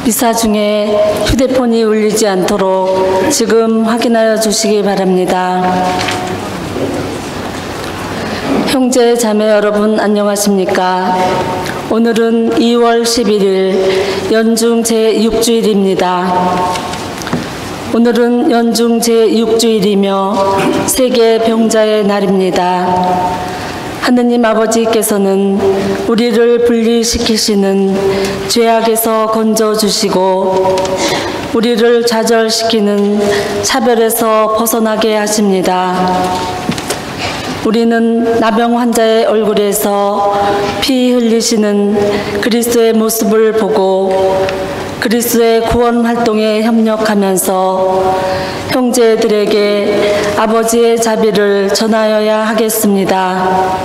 미사 중에 휴대폰이 울리지 않도록 지금 확인하여 주시기 바랍니다. 형제 자매 여러분 안녕하십니까? 오늘은 2월 11일 연중 제6주일입니다. 오늘은 연중 제6주일이며 세계 병자의 날입니다. 하느님 아버지께서는 우리를 분리시키시는 죄악에서 건져주시고 우리를 좌절시키는 차별에서 벗어나게 하십니다. 우리는 나병 환자의 얼굴에서 피 흘리시는 그리스도의 모습을 보고 그리스도의 구원 활동에 협력하면서 형제들에게 아버지의 자비를 전하여야 하겠습니다.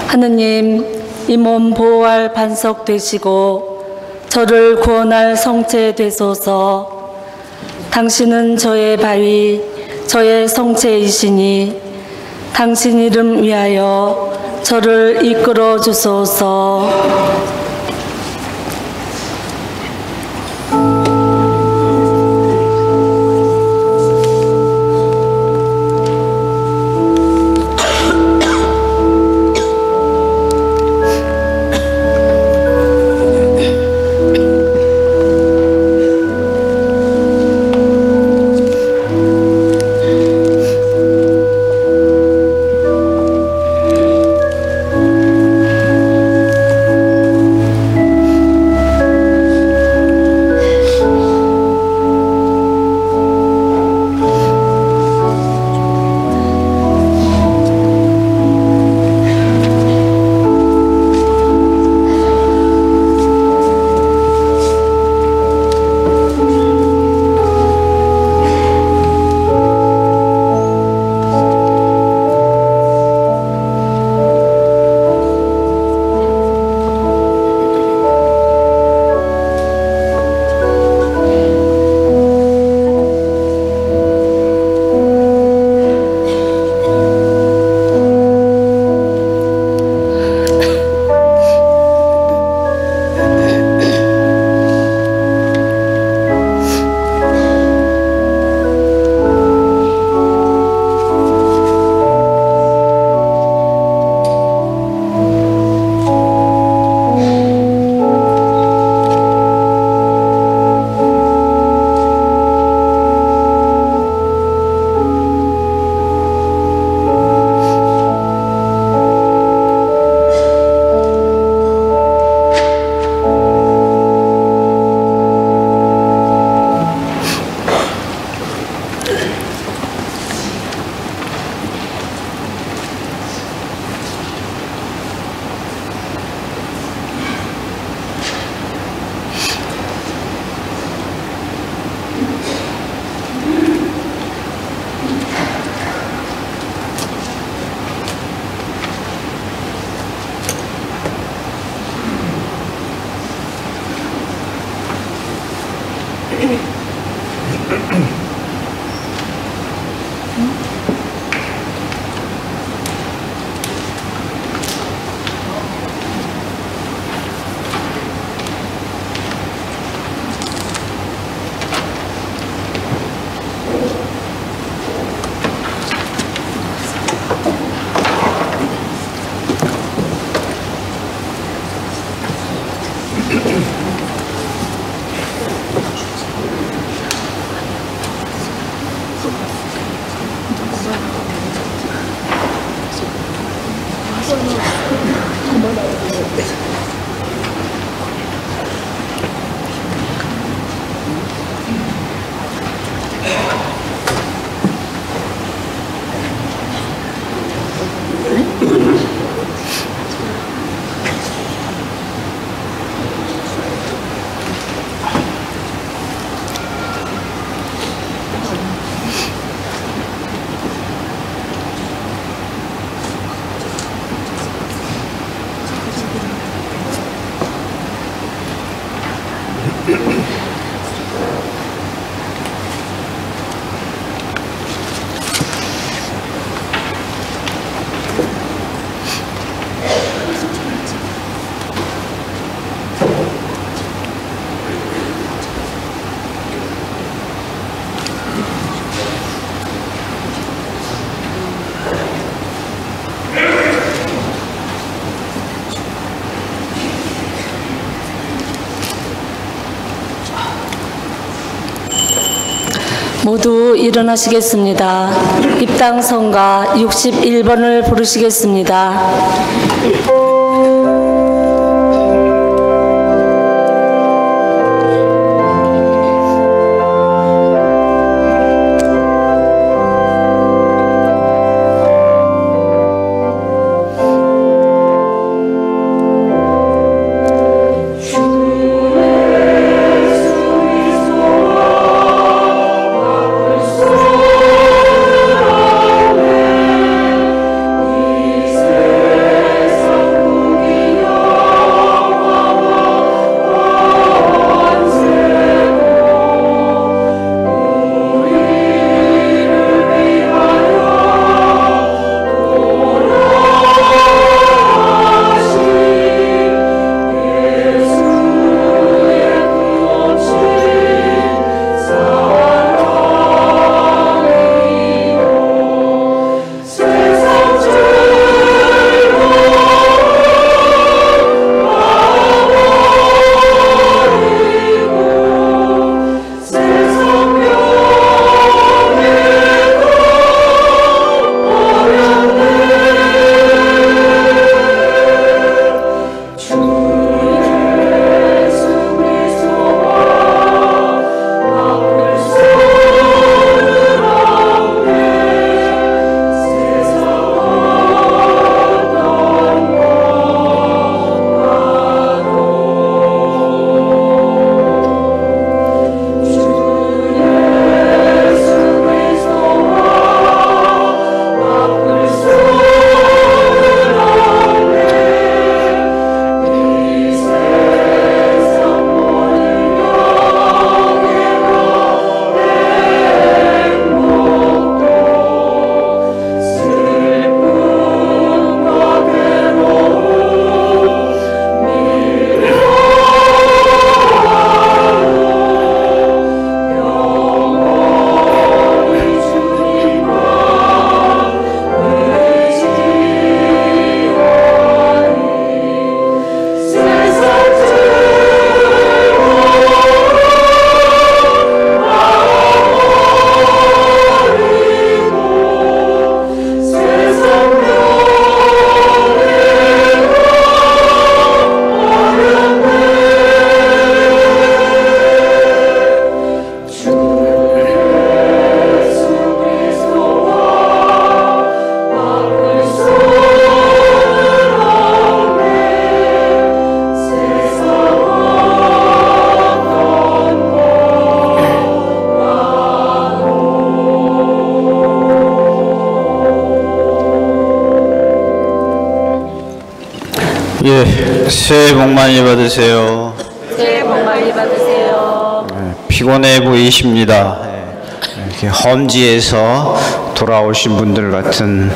하느님, 이 몸 보호할 반석 되시고 저를 구원할 성체 되소서. 당신은 저의 바위, 저의 성체이시니 당신 이름 위하여 저를 이끌어 주소서. 모두 일어나시겠습니다. 입당 성가 61번을 부르시겠습니다. 예, 새해 복 많이 받으세요. 새해 복 많이 받으세요. 피곤해 보이십니다. 이렇게 험지에서 돌아오신 분들 같은,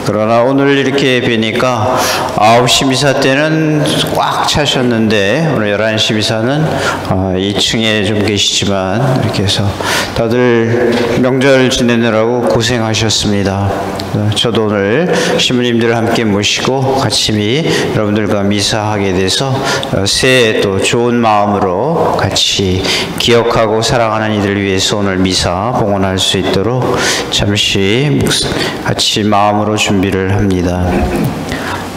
그러나 오늘 이렇게 뵈니까 9시 미사 때는 꽉 차셨는데 오늘 11시 미사는 2층에 좀 계시지만 이렇게 해서 다들 명절 지내느라고 고생하셨습니다. 저도 오늘 신부님들을 함께 모시고 같이 여러분들과 미사하게 돼서 새해 또 좋은 마음으로 같이 기억하고 사랑하는 이들을 위해서 오늘 미사 봉헌할 수 있도록 잠시 같이 마음으로 준비를 합니다.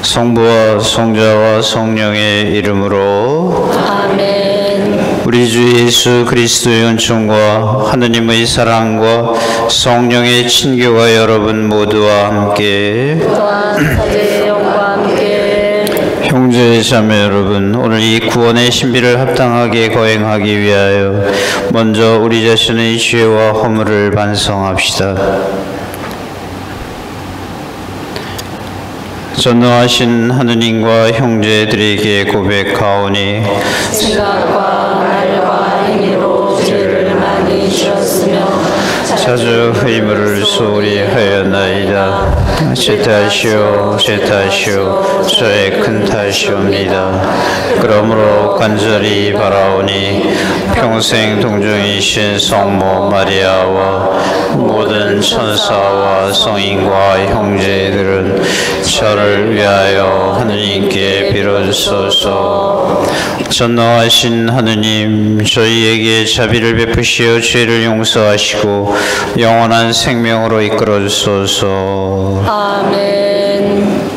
성부와 성자와 성령의 이름으로 아멘. 우리 주 예수 그리스도의 은총과 하느님의 사랑과 성령의 친교가 여러분 모두와 함께 또한 사제의 영과 함께 형제 자매 여러분, 오늘 이 구원의 신비를 합당하게 거행하기 위하여 먼저 우리 자신의 죄와 허물을 반성합시다. 전능하신 하느님과 형제들에게 고백하오니 생각과 말과 행위로 죄를 많이 지었으며 자주 의무를 소홀히 하였나이다. 제 탓이요 제 탓이요 저의 큰 탓이옵니다. 그러므로 간절히 바라오니 평생 동정이신 성모 마리아와 모든 천사와 성인과 형제들은 저를 위하여 하느님께 빌어주소서. 전능하신 하느님, 저희에게 자비를 베푸시어 죄를 용서하시고 영원한 생명으로 이끌어 주소서. 아멘.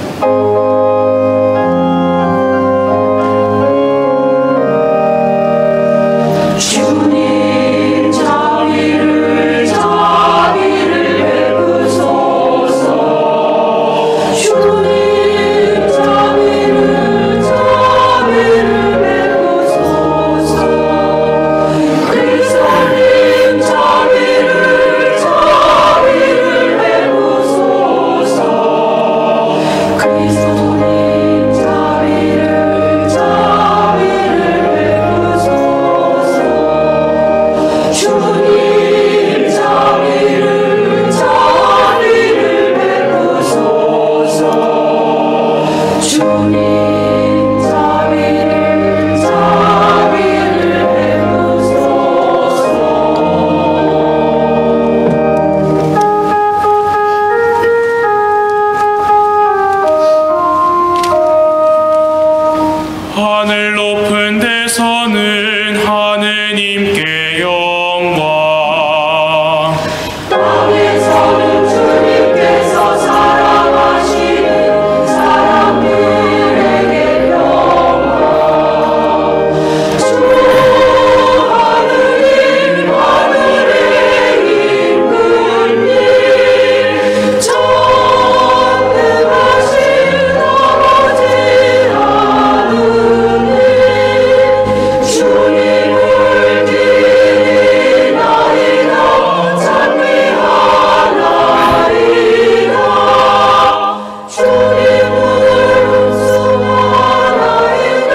하늘 높은 데서는 하느님께 영광, 땅에서는 주님께서 사랑하시는 사람들에게 영광. 주 하느님, 하늘의 임금님, 전능하신 아버지 하느님, 주님을 드리나이다, 찬미하나이다. 주님을 숭하나이다,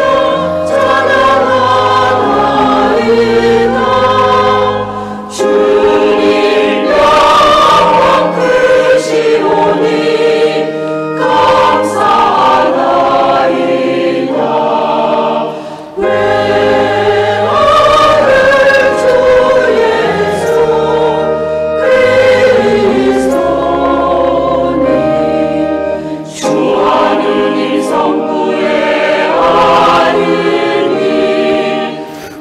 찬양하나이다. 주님 영광 크시오니 감사하나이다. 외아들 주 예수 그리스도님, 주 하느님 성부의 하느님,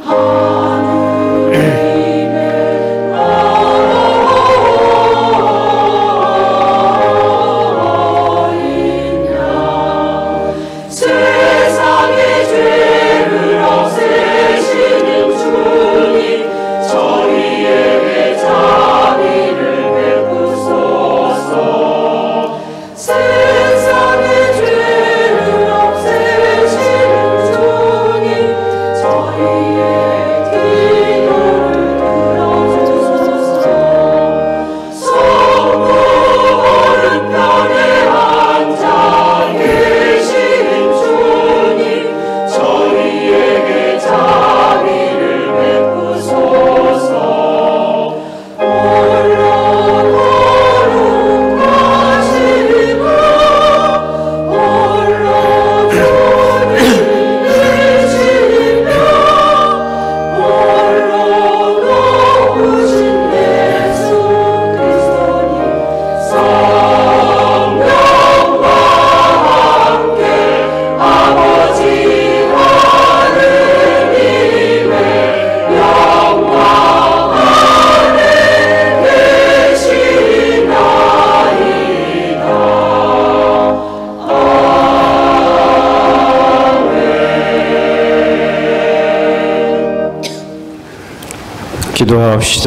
하느님의 어린양, 세상의 죄를 없애시는 주님, 저희에게 자비를 베푸소서. 세상의 죄를 없애시는 주님, 저희의 기도를 들어주소서. 성부 오른편에 앉아 계신 주님, 저희에게 자비를 베푸소서. 홀로 거룩하시고 홀로 존귀하시며 홀로 높으신 예수 그리스도님, 성령과 함께 아버지 하느님의 영광 안에 계시나이다. 기도합시다.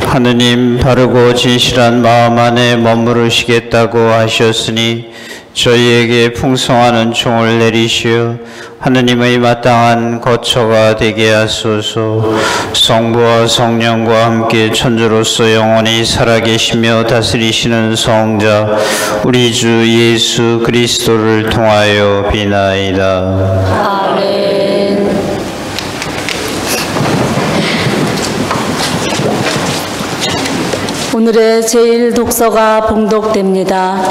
하느님, 바르고 진실한 마음 안에 머무르시겠다고 하셨으니 저희에게 풍성한 은총을 내리시어 하느님의 마땅한 거처가 되게 하소서. 성부와 성령과 함께 천주로서 영원히 살아계시며 다스리시는 성자 우리 주 예수 그리스도를 통하여 비나이다. 아멘. 오늘의 제1독서가 봉독됩니다.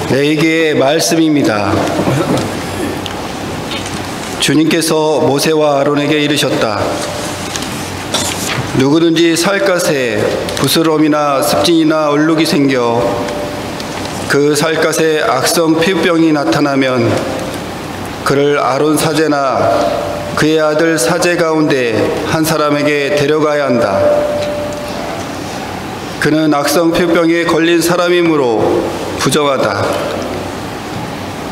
내게 말씀입니다. 주님께서 모세와 아론에게 이르셨다. 누구든지 살갗에 부스럼이나 습진이나 얼룩이 생겨 그 살갗에 악성 피부병이 나타나면 그를 아론 사제나 그의 아들 사제 가운데 한 사람에게 데려가야 한다. 그는 악성 피부병에 걸린 사람이므로 부정하다.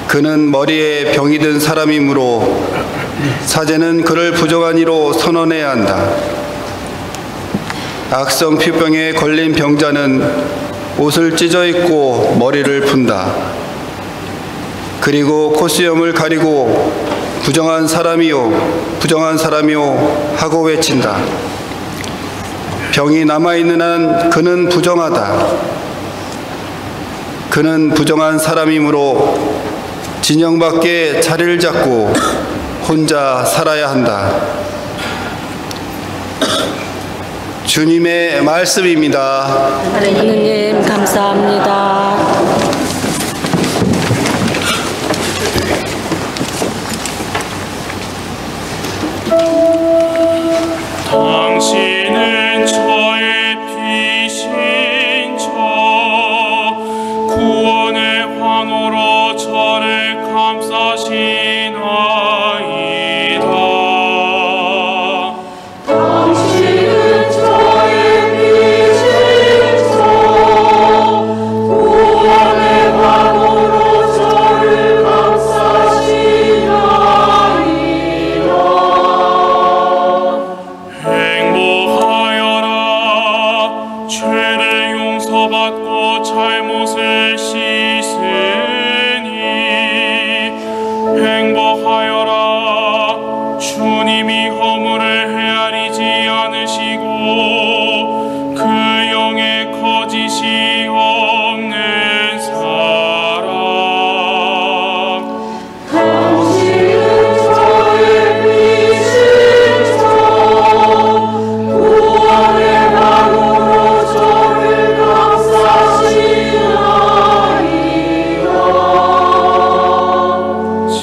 그는 머리에 병이 든 사람이므로 사제는 그를 부정한 이로 선언해야 한다. 악성 피부병에 걸린 병자는 옷을 찢어 입고 머리를 푼다. 그리고 콧수염을 가리고 부정한 사람이요, 부정한 사람이요 하고 외친다. 병이 남아있는 한 그는 부정하다. 그는 부정한 사람이므로 진영 밖에 자리를 잡고 혼자 살아야 한다. 주님의 말씀입니다. 하느님 감사합니다. 당신은 저의 피신 저 구원의 환호로 저를 감싸시나이다. 당신은 저의 빛이소 구원의 환호로 저를 감싸시나이다. 행복하여라 죄를 용서받고 잘못을 씻으니 행복하여라 주님이 허물을 헤아리지 않으시고 그 영에 거짓이 없는 사람. 당신은 저의 빛이소 구원의 환호로 저를 감싸시나이다. 제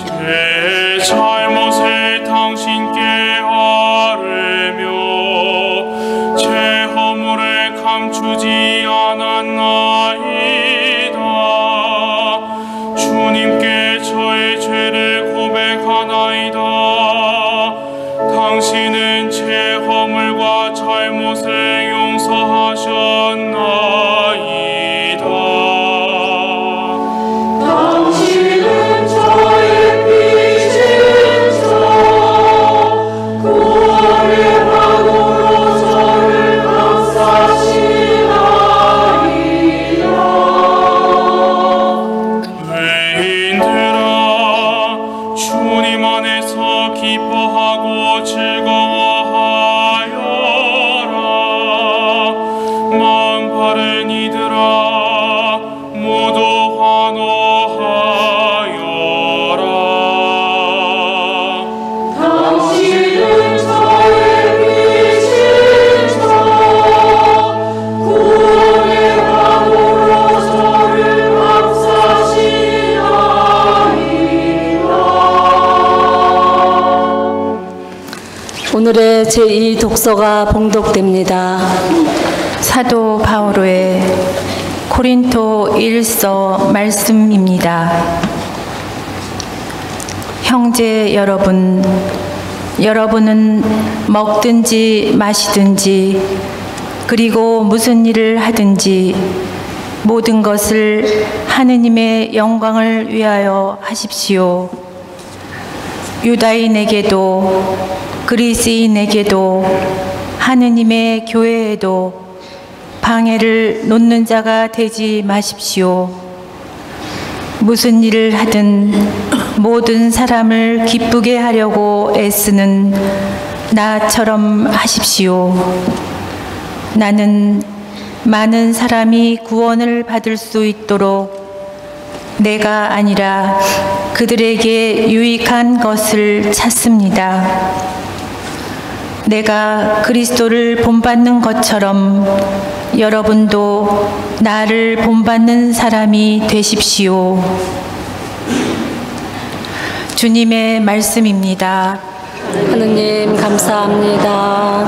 잘못을 당신께 아뢰며 제 허물을 감추지 않았나이다. 주님께 저의 죄를 고백하나이다. 당신은 제 허물과 잘못을 용서하셨나이다. 당신은 저의 빛이소 구원의 환호로 저를 감싸시나이다. 의인들아 주님 안에서 기뻐하고 즐거워하여라. 마음 바른 이들아 모두 환호하여라. 당신은 저의 빛이소 구원의 환호로 저를 감싸시나이다. 오늘의 제2 독서가 봉독됩니다. 사도 바오로의 고린토 1서 말씀입니다. 형제 여러분, 여러분은 먹든지 마시든지 그리고 무슨 일을 하든지 모든 것을 하느님의 영광을 위하여 하십시오. 유다인에게도 그리스인에게도 하느님의 교회에도 방해를 놓는 자가 되지 마십시오. 무슨 일을 하든 모든 사람을 기쁘게 하려고 애쓰는 나처럼 하십시오. 나는 많은 사람이 구원을 받을 수 있도록 내가 아니라 그들에게 유익한 것을 찾습니다. 내가 그리스도를 본받는 것처럼 여러분도 나를 본받는 사람이 되십시오. 주님의 말씀입니다. 하느님 감사합니다.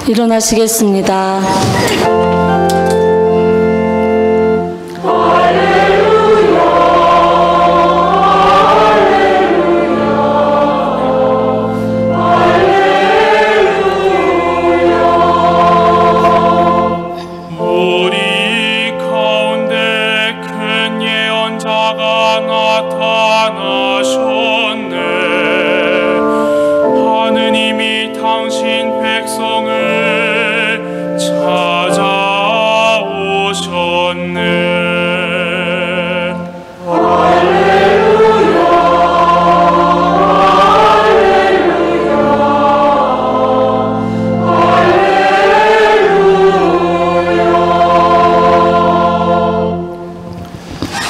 일어나시겠습니다. 우리 가운데 큰 예언자가 나타나셨네. 하느님이 당신 백성을 찾아오셨네.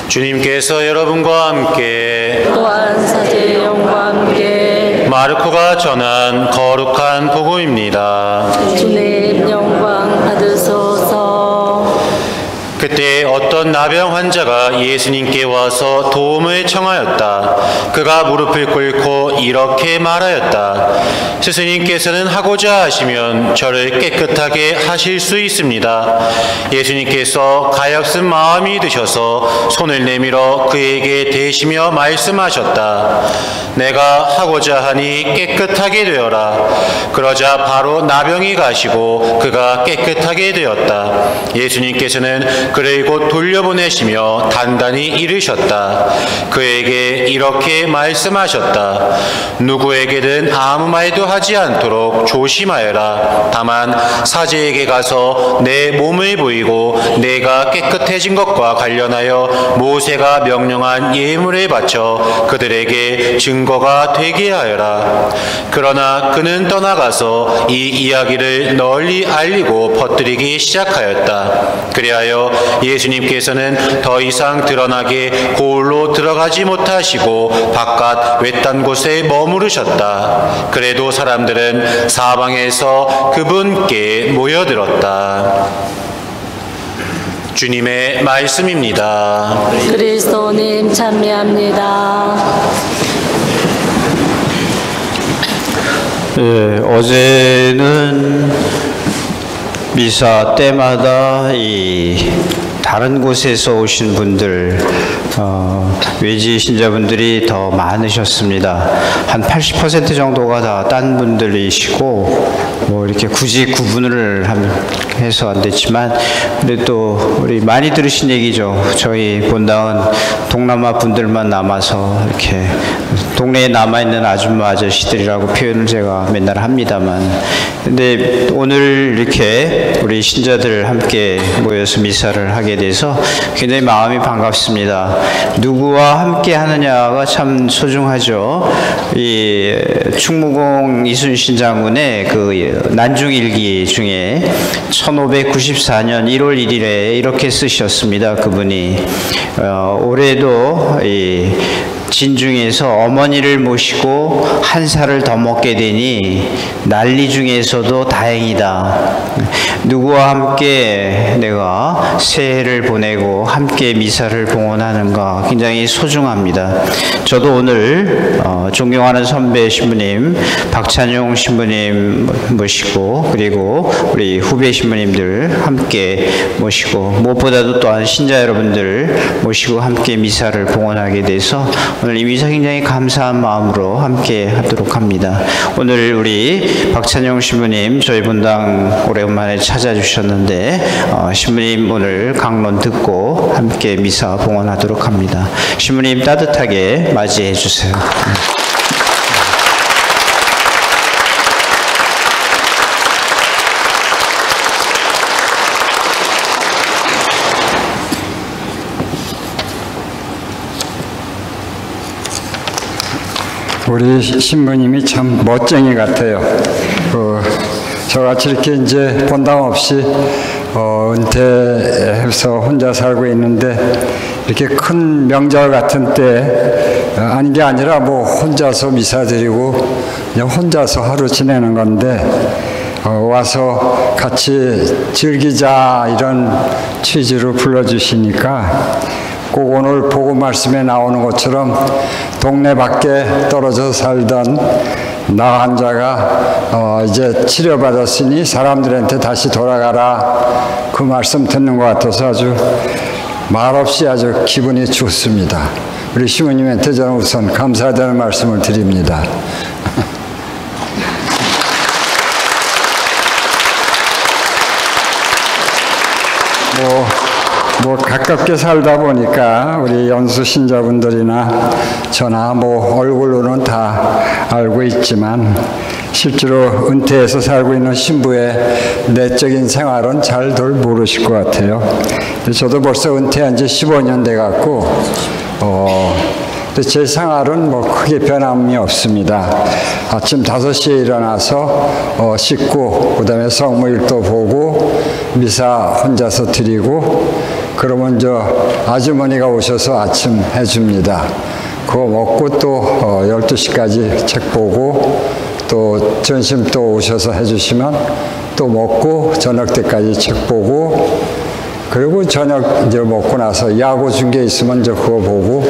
주님께서 여러분과 함께 또한 사제의 영과 함께 마르코가 전한 거룩한 복음입니다. 주님 영광 받으소서. 그때 어떤 나병 환자가 예수님께 와서 도움을 청하였다. 그가 무릎을 꿇고 이렇게 말하였다. 스승님께서는 하고자 하시면 저를 깨끗하게 하실 수 있습니다. 예수님께서 가엾은 마음이 드셔서 손을 내밀어 그에게 대시며 말씀하셨다. 내가 하고자 하니 깨끗하게 되어라. 그러자 바로 나병이 가시고 그가 깨끗하게 되었다. 예수님께서는 그를 곧 돌려보내시며 단단히 이르셨다. 그에게 이렇게 말씀하셨다. 누구에게든 아무 말도 하지 않도록 조심하여라. 다만 사제에게 가서 내 몸을 보이고 내가 깨끗해진 것과 관련하여 모세가 명령한 예물을 바쳐 그들에게 증거가 되게 하여라. 그러나 그는 떠나가서 이 이야기를 널리 알리고 퍼뜨리기 시작하였다. 그리하여 예수님께서는 더 이상 드러나게 고을로 들어가지 못하시고 바깥 외딴 곳에 머무르셨다. 그래도 사람들은 사방에서 그분께 모여들었다. 주님의 말씀입니다. 그리스도님 찬미합니다. 어제는 미사 때마다 이 다른 곳에서 오신 분들, 외지 신자분들이 더 많으셨습니다. 한 80% 정도가 다 딴 분들이시고, 뭐 이렇게 굳이 구분을 해서 안 됐지만, 그래도 우리 많이 들으신 얘기죠. 저희 본당은 동남아 분들만 남아서 이렇게 동네에 남아있는 아줌마 아저씨들이라고 표현을 제가 맨날 합니다만, 근데 오늘 이렇게 우리 신자들 함께 모여서 미사를 하게 돼서 굉장히 마음이 반갑습니다. 누구와 함께 하느냐가 참 소중하죠. 이 충무공 이순신 장군의 그 난중일기 중에 1594년 1월 1일에 이렇게 쓰셨습니다. 그분이 올해도 이 진중에서 어머니를 모시고 한 살을 더 먹게 되니 난리 중에서도 다행이다. 누구와 함께 내가 새해를 보내고 함께 미사를 봉헌하는가 굉장히 소중합니다. 저도 오늘 존경하는 선배 신부님 박찬용 신부님 모시고 그리고 우리 후배 신부님들 함께 모시고 무엇보다도 또한 신자 여러분들 모시고 함께 미사를 봉헌하게 돼서 오늘 이 미사 굉장히 감사한 마음으로 함께 하도록 합니다. 오늘 우리 박찬용 신부님 저희 본당 오랜만에 찾아주셨는데 신부님 오늘 강론 듣고 함께 미사 봉헌하도록 합니다. 신부님 따뜻하게 맞이해 주세요. 우리 신부님이 참 멋쟁이 같아요. 저같이 이렇게 이제 본당 없이 은퇴해서 혼자 살고 있는데 이렇게 큰 명절 같은 때 아닌 게 아니라 뭐 혼자서 미사 드리고 그냥 혼자서 하루 지내는 건데 와서 같이 즐기자 이런 취지로 불러주시니까 꼭 오늘 복음 말씀에 나오는 것처럼 동네 밖에 떨어져 살던 나 환자가 이제 치료받았으니 사람들한테 다시 돌아가라 그 말씀 듣는 것 같아서 아주 말없이 아주 기분이 좋습니다. 우리 시모님한테 저는 우선 감사하다는 말씀을 드립니다. 가깝게 살다 보니까 우리 연수 신자분들이나 저나 얼굴로는 다 알고 있지만 실제로 은퇴해서 살고 있는 신부의 내적인 생활은 잘들 모르실 것 같아요. 저도 벌써 은퇴한 지 15년 돼갖고 제 생활은 크게 변함이 없습니다. 아침 5시에 일어나서 씻고 그다음에 성모일도 보고 미사 혼자서 드리고 그러면 아주머니가 오셔서 아침 해줍니다. 그거 먹고 또 12시까지 책 보고 또 점심 또 오셔서 해주시면 또 먹고 저녁 때까지 책 보고 그리고 저녁 이제 먹고 나서 야구 중계 있으면 그거 보고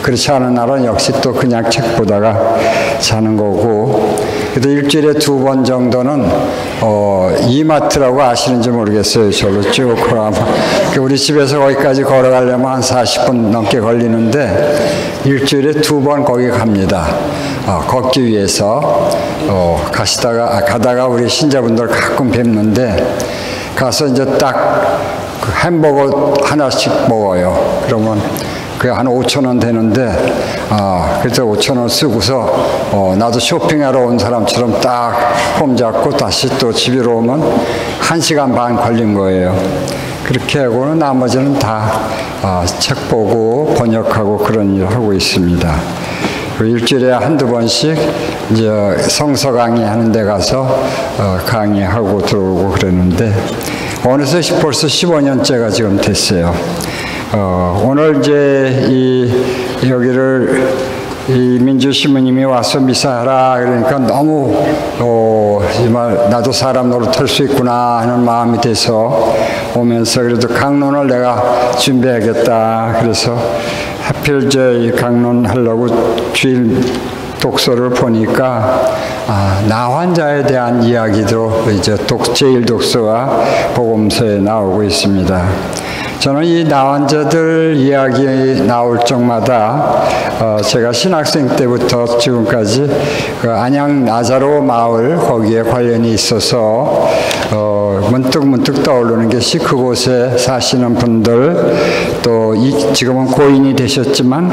그렇지 않은 날은 역시 또 그냥 책 보다가 자는 거고 그래도 일주일에 2번 정도는 이마트라고 아시는지 모르겠어요. 저로 쭉 걸어가면 우리 집에서 거기까지 걸어가려면 한 40분 넘게 걸리는데 일주일에 2번 거기 갑니다. 걷기 위해서 가다가 우리 신자분들 가끔 뵙는데 가서 이제 딱 햄버거 하나씩 먹어요. 그러면 그게 한 5,000원 되는데 그래서 5,000원 쓰고서 나도 쇼핑하러 온 사람처럼 딱 폼 잡고 다시 또 집으로 오면 1시간 반 걸린 거예요. 그렇게 하고는 나머지는 다 책 보고 번역하고 그런 일을 하고 있습니다. 일주일에 한두 번씩 이제 성서 강의하는 데 가서 강의하고 들어오고 그랬는데 어느새 벌써 15년째가 지금 됐어요. 오늘 이제 여기를 민주 시모님이 와서 미사하라 그러니까 너무 정말 나도 사람 노릇할 수 있구나 하는 마음이 돼서 오면서 그래도 강론을 내가 준비하겠다 그래서 하필 이 강론 하려고 주일 독서를 보니까 나 환자에 대한 이야기도 이제 제1독서와 복음서에 나오고 있습니다. 저는 이 나 환자들 이야기 나올 적마다 제가 신학생 때부터 지금까지 그 안양 나자로 마을 거기에 관련이 있어서 문득 떠오르는 것이 그곳에 사시는 분들 또 지금은 고인이 되셨지만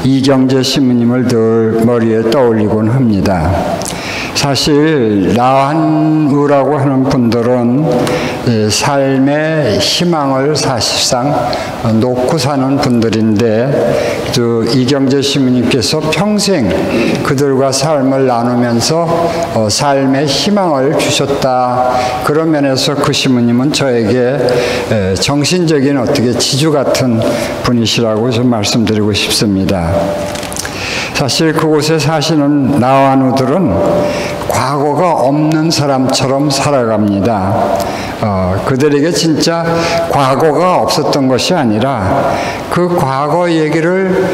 이경재 신부님을 늘 머리에 떠올리곤 합니다. 사실 나환우라고 하는 분들은 삶의 희망을 사실상 놓고 사는 분들인데 또 이경재 시민님께서 평생 그들과 삶을 나누면서 삶의 희망을 주셨다. 그런 면에서 그 시민님은 저에게 정신적인 어떻게 지주 같은 분이시라고 좀 말씀드리고 싶습니다. 사실 그곳에 사시는 나환우들은 과거가 없는 사람처럼 살아갑니다. 그들에게 진짜 과거가 없었던 것이 아니라 그 과거 얘기를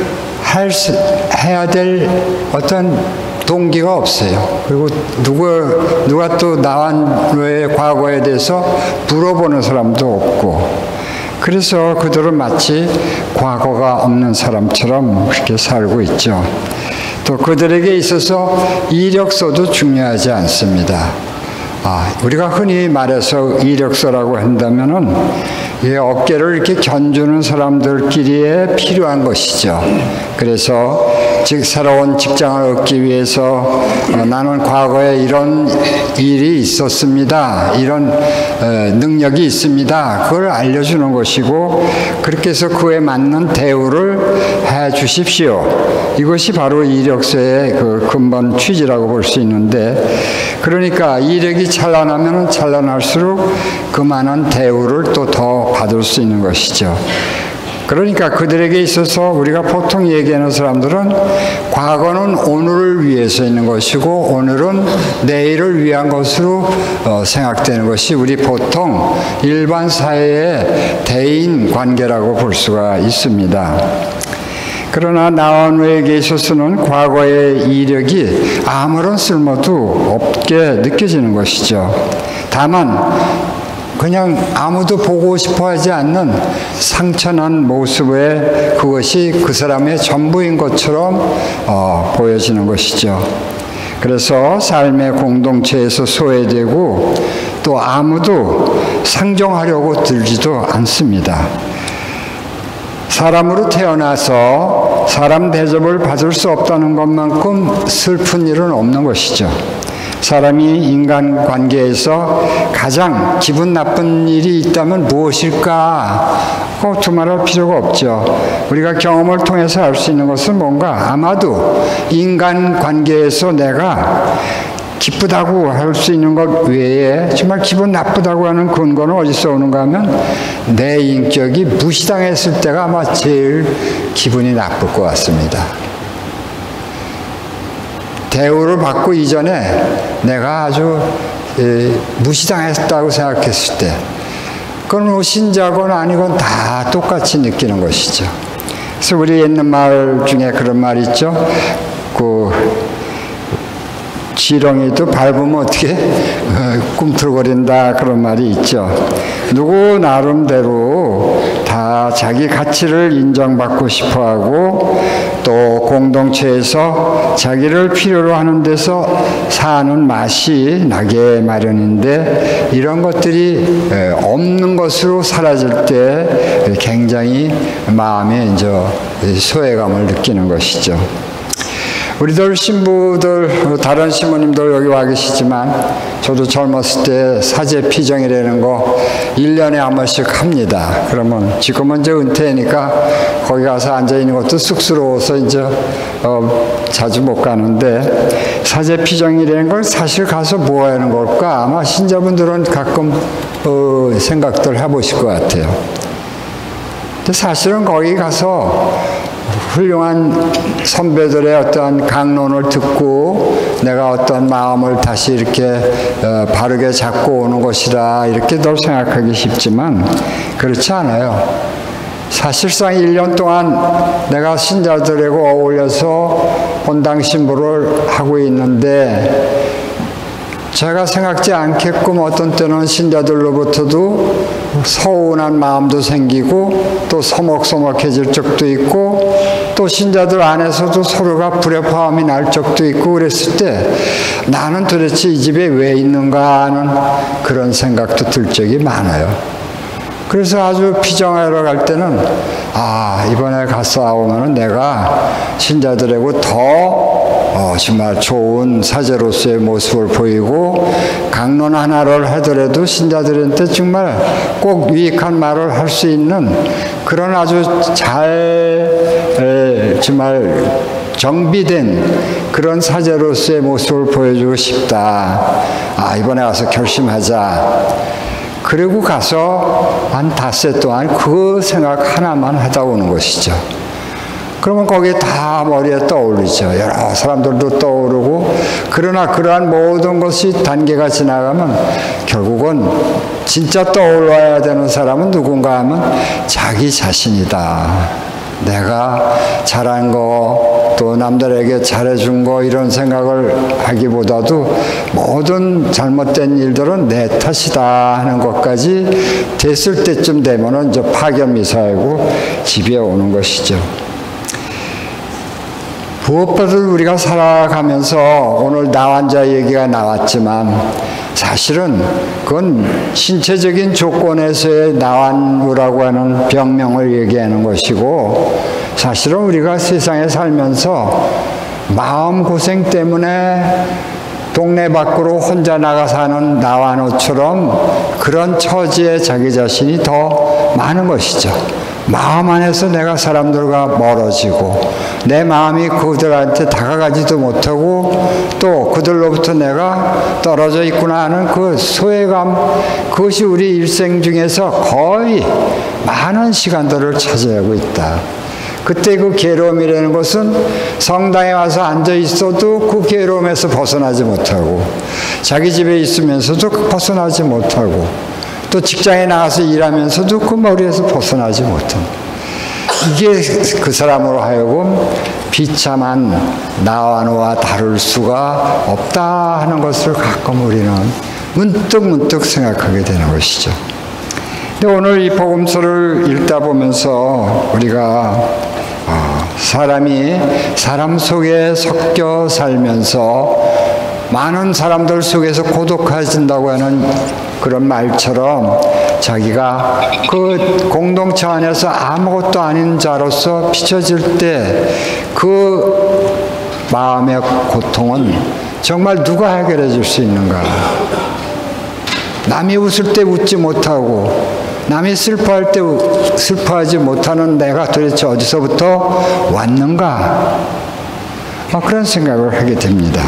해야 될 어떤 동기가 없어요. 그리고 누가 또 나환우의 과거에 대해서 물어보는 사람도 없고 그래서 그들은 마치 과거가 없는 사람처럼 그렇게 살고 있죠. 또 그들에게 있어서 이력서도 중요하지 않습니다. 우리가 흔히 말해서 이력서라고 한다면은 어깨를 이렇게 견주는 사람들끼리에 필요한 것이죠. 그래서 새로운 직장을 얻기 위해서 나는 과거에 이런 일이 있었습니다. 이런 능력이 있습니다. 그걸 알려주는 것이고 그렇게 해서 그에 맞는 대우를 해 주십시오. 이것이 바로 이력서의 그 근본 취지라고 볼 수 있는데 그러니까 이력이 찬란하면 찬란할수록 그 많은 대우를 또 더 받을 수 있는 것이죠. 그러니까 그들에게 있어서 우리가 보통 얘기하는 사람들은 과거는 오늘을 위해서 있는 것이고 오늘은 내일을 위한 것으로 생각되는 것이 우리 보통 일반 사회의 대인 관계라고 볼 수가 있습니다. 그러나 나와누에게 있어서는 과거의 이력이 아무런 쓸모도 없게 느껴지는 것이죠. 다만 그냥 아무도 보고 싶어 하지 않는 상처난 모습에 그것이 그 사람의 전부인 것처럼 보여지는 것이죠. 그래서 삶의 공동체에서 소외되고 또 아무도 상종하려고 들지도 않습니다. 사람으로 태어나서 사람 대접을 받을 수 없다는 것만큼 슬픈 일은 없는 것이죠. 사람이 인간관계에서 가장 기분 나쁜 일이 있다면 무엇일까? 꼭 두말할 필요가 없죠. 우리가 경험을 통해서 알 수 있는 것은 뭔가 아마도 인간관계에서 내가 기쁘다고 할 수 있는 것 외에 정말 기분 나쁘다고 하는 근거는 어디서 오는가 하면 내 인격이 무시당했을 때가 아마 제일 기분이 나쁠 것 같습니다. 대우를 받고 이전에 내가 아주 무시당했다고 생각했을 때 그건 뭐 신자건 아니건 다 똑같이 느끼는 것이죠. 그래서 우리 옛날 말 중에 그런 말 있죠. 지렁이도 밟으면 어떻게 꿈틀거린다 그런 말이 있죠. 누구 나름대로 다 자기 가치를 인정받고 싶어하고 또 공동체에서 자기를 필요로 하는 데서 사는 맛이 나게 마련인데 이런 것들이 없는 것으로 사라질 때 굉장히 마음에 이제 소외감을 느끼는 것이죠. 우리들 신부들, 다른 신부님들 여기 와 계시지만 저도 젊었을 때 사제 피정이라는 거 1년에 한 번씩 합니다. 그러면 지금은 이제 은퇴니까 거기 가서 앉아 있는 것도 쑥스러워서 이제 자주 못 가는데 사제 피정이라는 걸 사실 가서 뭐 하는 걸까? 아마 신자분들은 가끔 생각들 해보실 것 같아요. 근데 사실은 거기 가서 훌륭한 선배들의 어떤 강론을 듣고 내가 어떤 마음을 다시 이렇게 바르게 잡고 오는 것이라 이렇게 늘 생각하기 쉽지만 그렇지 않아요. 사실상 1년 동안 내가 신자들하고 어울려서 본당 신부를 하고 있는데 제가 생각지 않게끔 어떤 때는 신자들로부터도 서운한 마음도 생기고 또 서먹서먹해질 적도 있고 또 신자들 안에서도 서로가 불협화음이 날 적도 있고 그랬을 때 나는 도대체 이 집에 왜 있는가 하는 그런 생각도 들 적이 많아요. 그래서 아주 피정하러 갈 때는 이번에 가서 오면은 내가 신자들하고 더 정말 좋은 사제로서의 모습을 보이고 강론 하나를 하더라도 신자들한테 정말 꼭 유익한 말을 할 수 있는 그런 아주 잘 정말 정비된 그런 사제로서의 모습을 보여주고 싶다. 이번에 와서 결심하자. 그리고 가서 한 닷새 동안 그 생각 하나만 하다 오는 것이죠. 그러면 거기에 다 머리에 떠오르죠. 여러 사람들도 떠오르고 그러나 그러한 모든 것이 단계가 지나가면 결국은 진짜 떠올라야 되는 사람은 누군가 하면 자기 자신이다. 내가 잘한 거 또 남들에게 잘해준 거 이런 생각을 하기보다도 모든 잘못된 일들은 내 탓이다 하는 것까지 됐을 때쯤 되면은 이제 파견미사이고 집에 오는 것이죠. 무엇보다도 우리가 살아가면서 오늘 나환자 얘기가 나왔지만 사실은 그건 신체적인 조건에서의 나환우라고 하는 병명을 얘기하는 것이고 사실은 우리가 세상에 살면서 마음고생 때문에 동네 밖으로 혼자 나가 사는 나와 너처럼 그런 처지에 자기 자신이 더 많은 것이죠. 마음 안에서 내가 사람들과 멀어지고 내 마음이 그들한테 다가가지도 못하고 또 그들로부터 내가 떨어져 있구나 하는 그 소외감, 그것이 우리 일생 중에서 거의 많은 시간들을 차지하고 있다. 그때 그 괴로움이라는 것은 성당에 와서 앉아 있어도 그 괴로움에서 벗어나지 못하고 자기 집에 있으면서도 벗어나지 못하고 또 직장에 나가서 일하면서도 그 머리에서 벗어나지 못한, 이게 그 사람으로 하여금 비참한 나와 너와 다를 수가 없다 하는 것을 가끔 우리는 문득 생각하게 되는 것이죠. 근데 오늘 이 복음서를 읽다 보면서 우리가 사람이 사람 속에 섞여 살면서 많은 사람들 속에서 고독해진다고 하는 그런 말처럼 자기가 그 공동체 안에서 아무것도 아닌 자로서 비춰질 때 그 마음의 고통은 정말 누가 해결해 줄 수 있는가? 남이 웃을 때 웃지 못하고 남이 슬퍼할 때 슬퍼하지 못하는 내가 도대체 어디서부터 왔는가? 그런 생각을 하게 됩니다.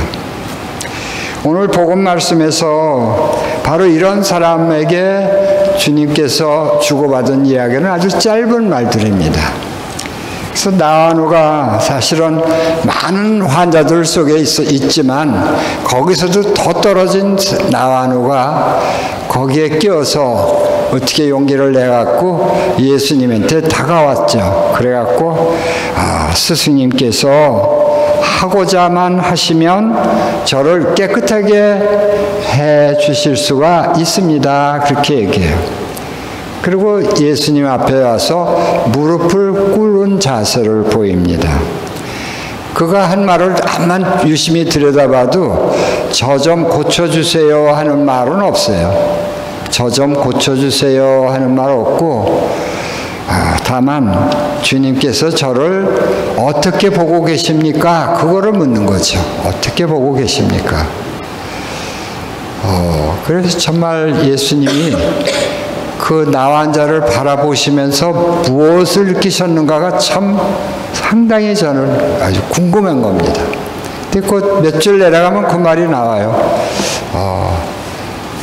오늘 복음 말씀에서 바로 이런 사람에게 주님께서 주고받은 이야기는 아주 짧은 말들입니다. 그래서 나와누가 사실은 많은 환자들 속에 있지만 거기서도 더 떨어진 나와누가 거기에 끼어서 어떻게 용기를 내갖고 예수님한테 다가왔죠. 그래갖고 스승님께서 하고자만 하시면 저를 깨끗하게 해 주실 수가 있습니다. 그렇게 얘기해요. 그리고 예수님 앞에 와서 무릎을 꿇은 자세를 보입니다. 그가 한 말을 암만 유심히 들여다봐도 저 좀 고쳐주세요 하는 말은 없어요. 저 좀 고쳐주세요 하는 말 없고 다만 주님께서 저를 어떻게 보고 계십니까? 그거를 묻는 거죠. 어떻게 보고 계십니까? 그래서 정말 예수님이 그 나환자를 바라보시면서 무엇을 느끼셨는가가 참 상당히 저는 아주 궁금한 겁니다. 근데 그 몇 줄 내려가면 그 말이 나와요.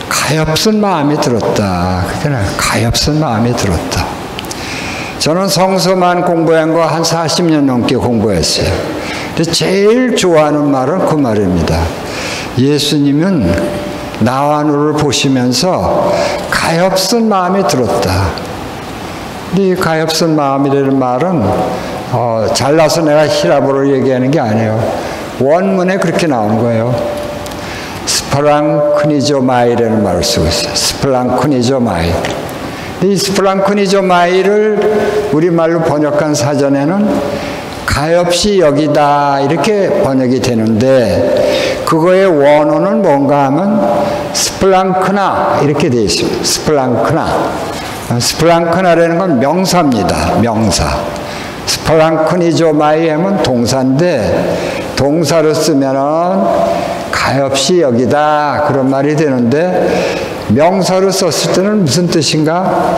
가엾은 마음이 들었다. 그러잖아요. 가엾은 마음이 들었다. 저는 성서만 공부한 거 한 40년 넘게 공부했어요. 근데 제일 좋아하는 말은 그 말입니다. 예수님은 나와누를 보시면서 가엾은 마음이 들었다. 근데 이 가엾은 마음이라는 말은 잘나서 내가 히라보를 얘기하는 게 아니에요. 원문에 그렇게 나오는 거예요. 스플랑크니조마이라는 말을 쓰고 있어요. 스플랑크니조마이. 이 스플랑크니조마이를 우리말로 번역한 사전에는 가엾이 여기다 이렇게 번역이 되는데 그거의 원어는 뭔가 하면 스플랑크나 이렇게 되어 있습니다. 스플랑크나. 스플랑크나라는 건 명사입니다. 명사. 스플랑크니조마이 하면 동사인데 동사로 쓰면은 가엾이 여기다 그런 말이 되는데 명사로 썼을 때는 무슨 뜻인가?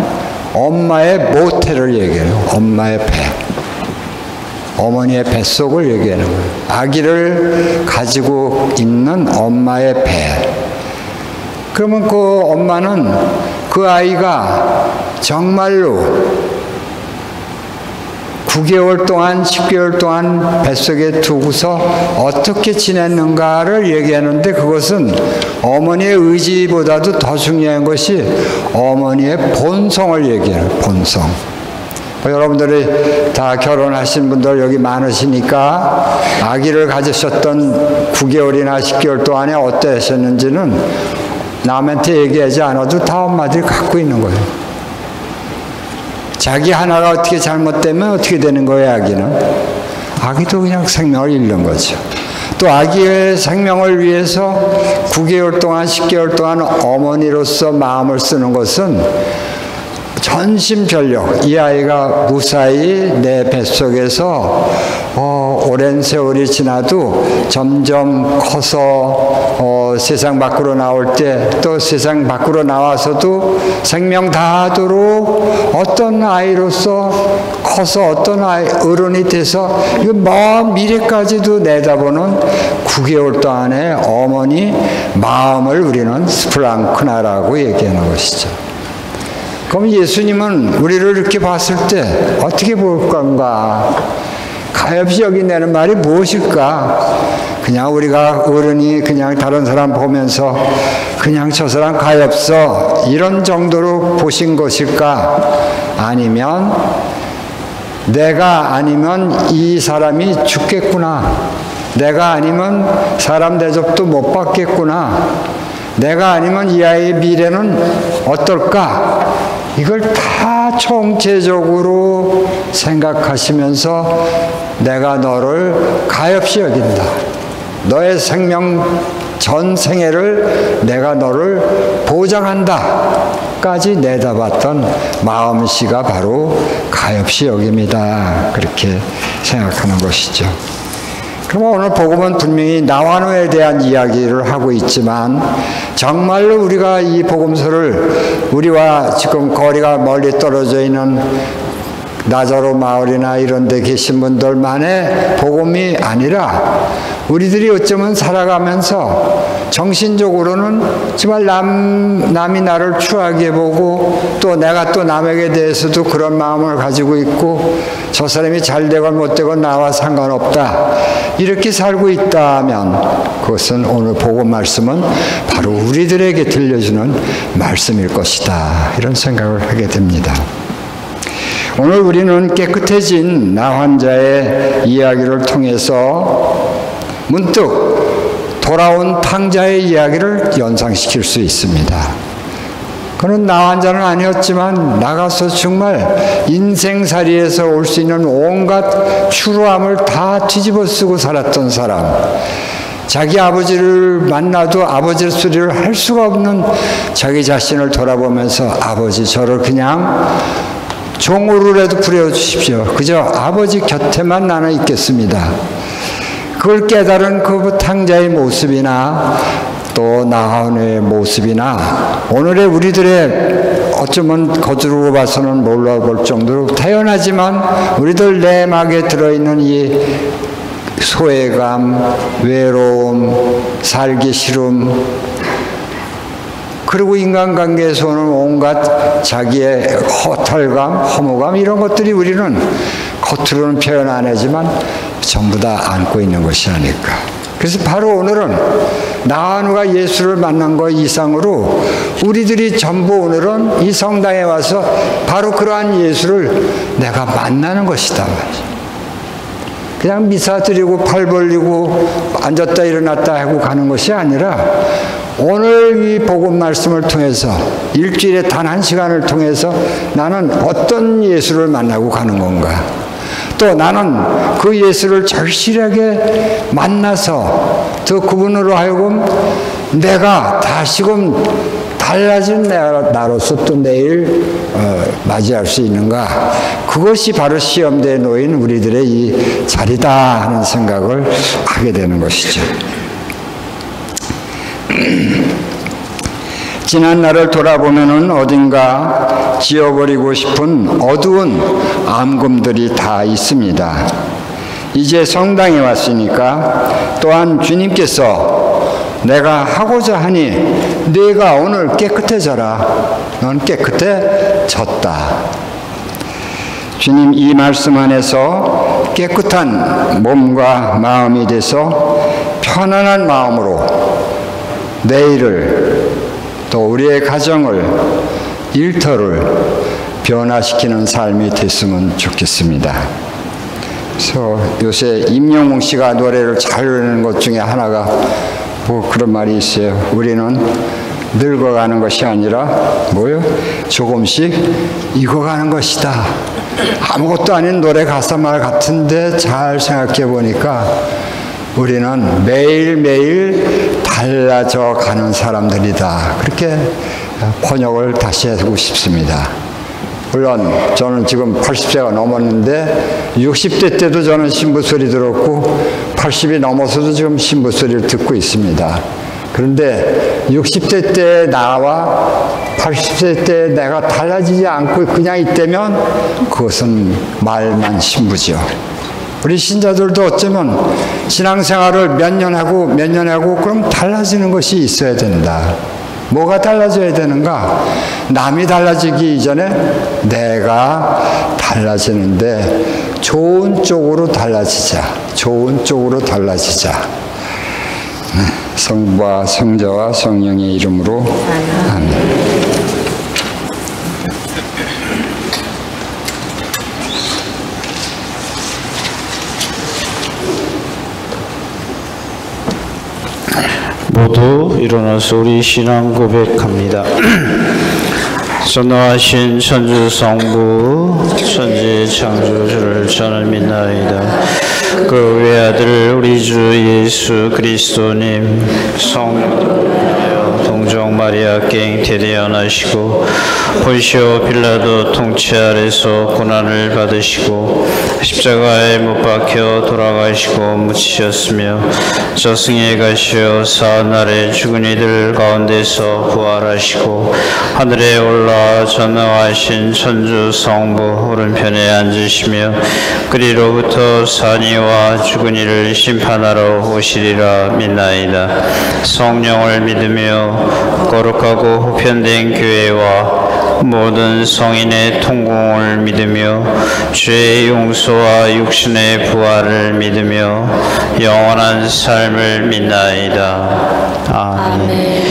엄마의 모태를 얘기해요. 엄마의 배. 어머니의 뱃속을 얘기하는 거예요. 아기를 가지고 있는 엄마의 배. 그러면 그 엄마는 그 아이가 정말로 9개월 동안 10개월 동안 뱃속에 두고서 어떻게 지냈는가를 얘기하는데 그것은 어머니의 의지보다도 더 중요한 것이 어머니의 본성을 얘기해요. 본성. 여러분들이 다 결혼하신 분들 여기 많으시니까 아기를 가지셨던 9개월이나 10개월 동안에 어떠셨는지는 남한테 얘기하지 않아도 다 엄마들이 갖고 있는 거예요. 자기 하나가 어떻게 잘못되면 어떻게 되는 거예요, 아기는? 아기도 그냥 생명을 잃는 거죠. 또 아기의 생명을 위해서 9개월 동안, 10개월 동안 어머니로서 마음을 쓰는 것은 전심전력, 이 아이가 무사히 내 뱃속에서 오랜 세월이 지나도 점점 커서 세상 밖으로 나올 때, 또 세상 밖으로 나와서도 생명 다하도록 어떤 아이로서 커서 어떤 어른이 돼서 이 먼 미래까지도 내다보는 9개월 동안의 어머니 마음을 우리는 스플랑크나라고 얘기하는 것이죠. 그럼 예수님은 우리를 이렇게 봤을 때 어떻게 볼 건가? 가엾이 여긴다는 말이 무엇일까? 그냥 우리가 어른이 그냥 다른 사람 보면서 그냥 저 사람 가엾어 이런 정도로 보신 것일까? 아니면 내가 아니면 이 사람이 죽겠구나. 내가 아니면 사람 대접도 못 받겠구나. 내가 아니면 이 아이의 미래는 어떨까? 이걸 다 총체적으로 생각하시면서 내가 너를 가엾이 여긴다. 너의 생명 전 생애를 내가 너를 보장한다. 까지 내다봤던 마음씨가 바로 가엾이 여깁니다. 그렇게 생각하는 것이죠. 그럼 오늘 복음은 분명히 나와노에 대한 이야기를 하고 있지만 정말로 우리가 이 복음서를 우리와 지금 거리가 멀리 떨어져 있는 나자로 마을이나 이런 데 계신 분들만의 복음이 아니라 우리들이 어쩌면 살아가면서 정신적으로는 정말 남이 나를 추하게 보고 또 내가 또 남에게 대해서도 그런 마음을 가지고 있고 저 사람이 잘 되건 못 되건 나와 상관없다. 이렇게 살고 있다면 그것은 오늘 복음 말씀은 바로 우리들에게 들려주는 말씀일 것이다. 이런 생각을 하게 됩니다. 오늘 우리는 깨끗해진 나 환자의 이야기를 통해서 문득 돌아온 탕자의 이야기를 연상시킬 수 있습니다. 그는 나 환자는 아니었지만 나가서 정말 인생살이에서 올 수 있는 온갖 추로함을 다 뒤집어 쓰고 살았던 사람. 자기 아버지를 만나도 아버지 소리를 할 수가 없는 자기 자신을 돌아보면서 아버지 저를 그냥 종으로라도 부려주십시오. 그저 아버지 곁에만 나는 있겠습니다. 그걸 깨달은 그 탕자의 모습이나 또 나한의 모습이나 오늘의 우리들의 어쩌면 겉으로 봐서는 몰라볼 정도로 태연하지만 우리들 내막에 들어있는 이 소외감, 외로움, 살기 싫음, 그리고 인간관계에서 오는 온갖 자기의 허탈감, 허무감 이런 것들이 우리는 겉으로는 표현 안 하지만 전부 다 안고 있는 것이 아닐까. 그래서 바로 오늘은 나한우가 예수를 만난 것 이상으로 우리들이 전부 오늘은 이 성당에 와서 바로 그러한 예수를 내가 만나는 것이다. 그냥 미사 드리고 팔 벌리고 앉았다 일어났다 하고 가는 것이 아니라 오늘 이 복음 말씀을 통해서 일주일에 단 한 시간을 통해서 나는 어떤 예수를 만나고 가는 건가? 또 나는 그 예수를 절실하게 만나서 또 그분으로 하여금 내가 다시금 달라진 나로서 또 내일 맞이할 수 있는가? 그것이 바로 시험대에 놓인 우리들의 이 자리다 하는 생각을 하게 되는 것이죠. 지난 날을 돌아보면은 어딘가 지워버리고 싶은 어두운 암금들이 다 있습니다. 이제 성당에 왔으니까 또한 주님께서 내가 하고자 하니 네가 오늘 깨끗해져라. 넌 깨끗해졌다. 주님 이 말씀 안에서 깨끗한 몸과 마음이 돼서 편안한 마음으로 내일을 또 우리의 가정을 일터를 변화시키는 삶이 됐으면 좋겠습니다. 그래서 요새 임영웅 씨가 노래를 잘 부르는 것 중에 하나가 뭐 그런 말이 있어요. 우리는 늙어가는 것이 아니라 뭐요? 조금씩 익어가는 것이다. 아무것도 아닌 노래 가사말 같은데 잘 생각해 보니까 우리는 매일매일 달라져 가는 사람들이다. 그렇게 번역을 다시 하고 싶습니다. 물론 저는 지금 80세가 넘었는데 60대 때도 저는 신부 소리 들었고 80이 넘어서도 지금 신부 소리를 듣고 있습니다. 그런데 60대 때 나와 80세 때 내가 달라지지 않고 그냥 있다면 그것은 말만 신부죠. 우리 신자들도 어쩌면 신앙생활을 몇 년 하고 그럼 달라지는 것이 있어야 된다. 뭐가 달라져야 되는가? 남이 달라지기 이전에 내가 달라지는데 좋은 쪽으로 달라지자. 좋은 쪽으로 달라지자. 성부와 성자와 성령의 이름으로 아멘. 모두 일어나서 우리 신앙 고백합니다. 전능하신 천주 성부 천지 창조주를 저는 믿나이다. 그 외아들 우리 주 예수 그리스도님 성령 동정 마리아께 잉태되어나시고 본시오 빌라도 통치 아래서 고난을 받으시고 십자가에 못 박혀 돌아가시고 묻히셨으며 저승에 가시어 사흘날에 죽은 이들 가운데서 부활하시고 하늘에 올라 전능하신 천주 성부 오른편에 앉으시며 그리로부터 산이와 죽은 이를 심판하러 오시리라 믿나이다. 성령을 믿으며 거룩하고 보편된 교회와 모든 성인의 통공을 믿으며 죄의 용서와 육신의 부활을 믿으며 영원한 삶을 믿나이다. 아멘.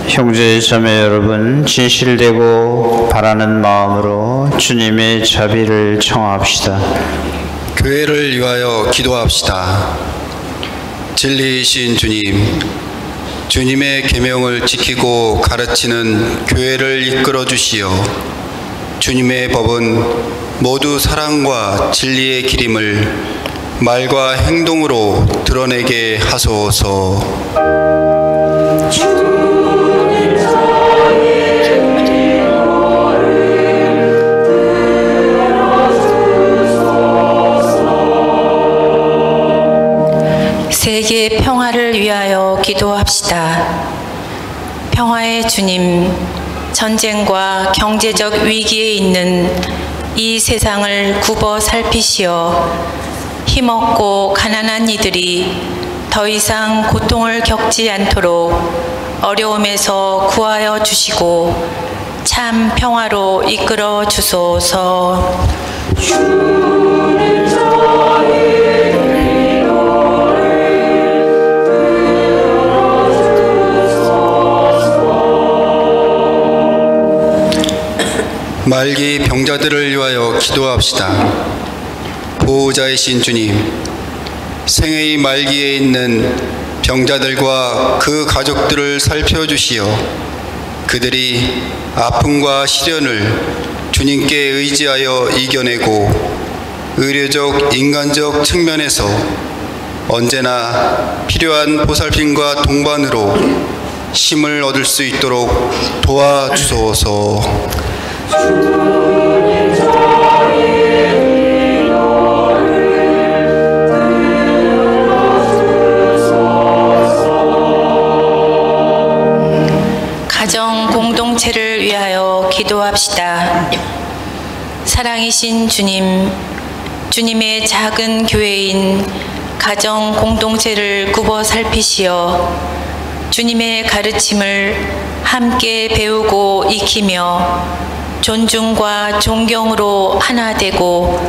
형제 자매 여러분, 진실되고 바라는 마음으로 주님의 자비를 청합시다. 교회를 위하여 기도합시다. 진리이신 주님, 주님의 계명을 지키고 가르치는 교회를 이끌어 주시어 주님의 법은 모두 사랑과 진리의 길임을 말과 행동으로 드러내게 하소서. 주님 저희 기도를 들어주소서. 세계 평화를 위하여 기도합시다. 평화의 주님, 전쟁과 경제적 위기에 있는 이 세상을 굽어 살피시어 힘없고 가난한 이들이 더 이상 고통을 겪지 않도록 어려움에서 구하여 주시고 참 평화로 이끌어 주소서. 주님 저희 말기 병자들을 위하여 기도합시다. 보호자이신 주님, 생애의 말기에 있는 병자들과 그 가족들을 살펴주시어 그들이 아픔과 시련을 주님께 의지하여 이겨내고 의료적, 인간적 측면에서 언제나 필요한 보살핌과 동반으로 힘을 얻을 수 있도록 도와주소서. 주님 저희 기도를 들어주소서. 가정 공동체를 위하여 기도합시다. 사랑이신 주님, 주님의 작은 교회인 가정 공동체를 굽어 살피시어 주님의 가르침을 함께 배우고 익히며 존중과 존경으로 하나 되고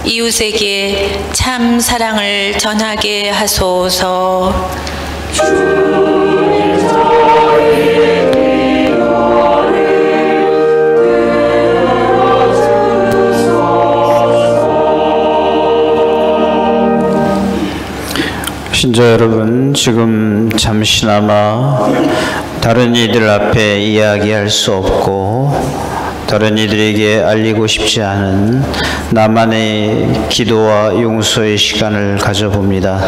이웃에게 참 사랑을 전하게 하소서. 주님 저희 기도를 들어주소서. 신자 여러분, 지금 잠시나마 다른 이들 앞에 이야기할 수 없고 다른 이들에게 알리고 싶지 않은 나만의 기도와 용서의 시간을 가져봅니다.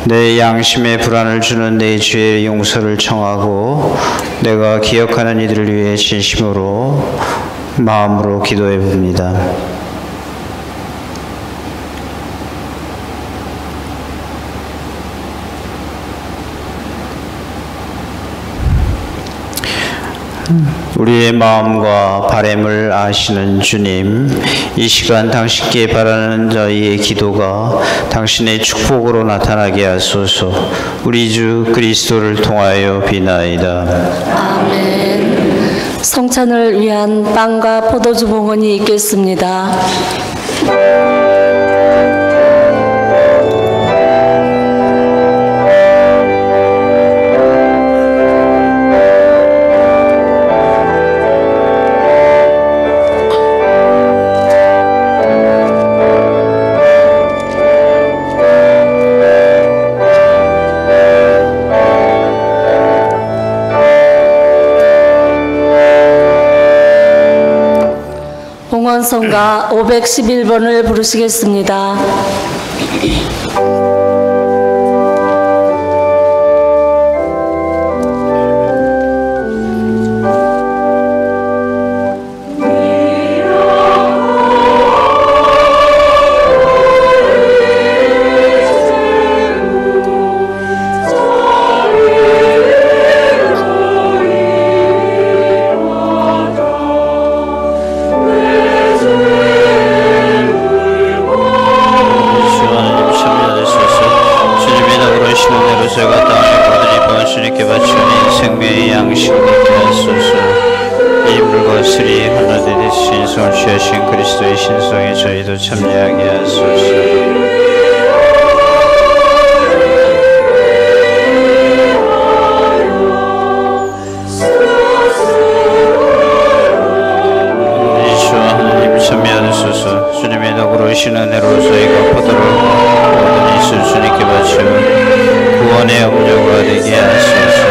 내 양심에 불안을 주는 내 죄의 용서를 청하고 내가 기억하는 이들을 위해 진심으로 마음으로 기도해 봅니다. 우리의 마음과 바램을 아시는 주님, 이 시간 당신께 바라는 저희의 기도가 당신의 축복으로 나타나게 하소서. 우리 주 그리스도를 통하여 비나이다. 아멘. 성찬을 위한 빵과 포도주 봉헌이 있겠습니다. 봉헌성가 511번을 부르시겠습니다. 참여하게 하소서. 참여하소서. 주님의 덕으로 오신 은혜로 저희가 포도를 모든 이슬 주님께 바쳐 구원의 염료가 되게 하소서.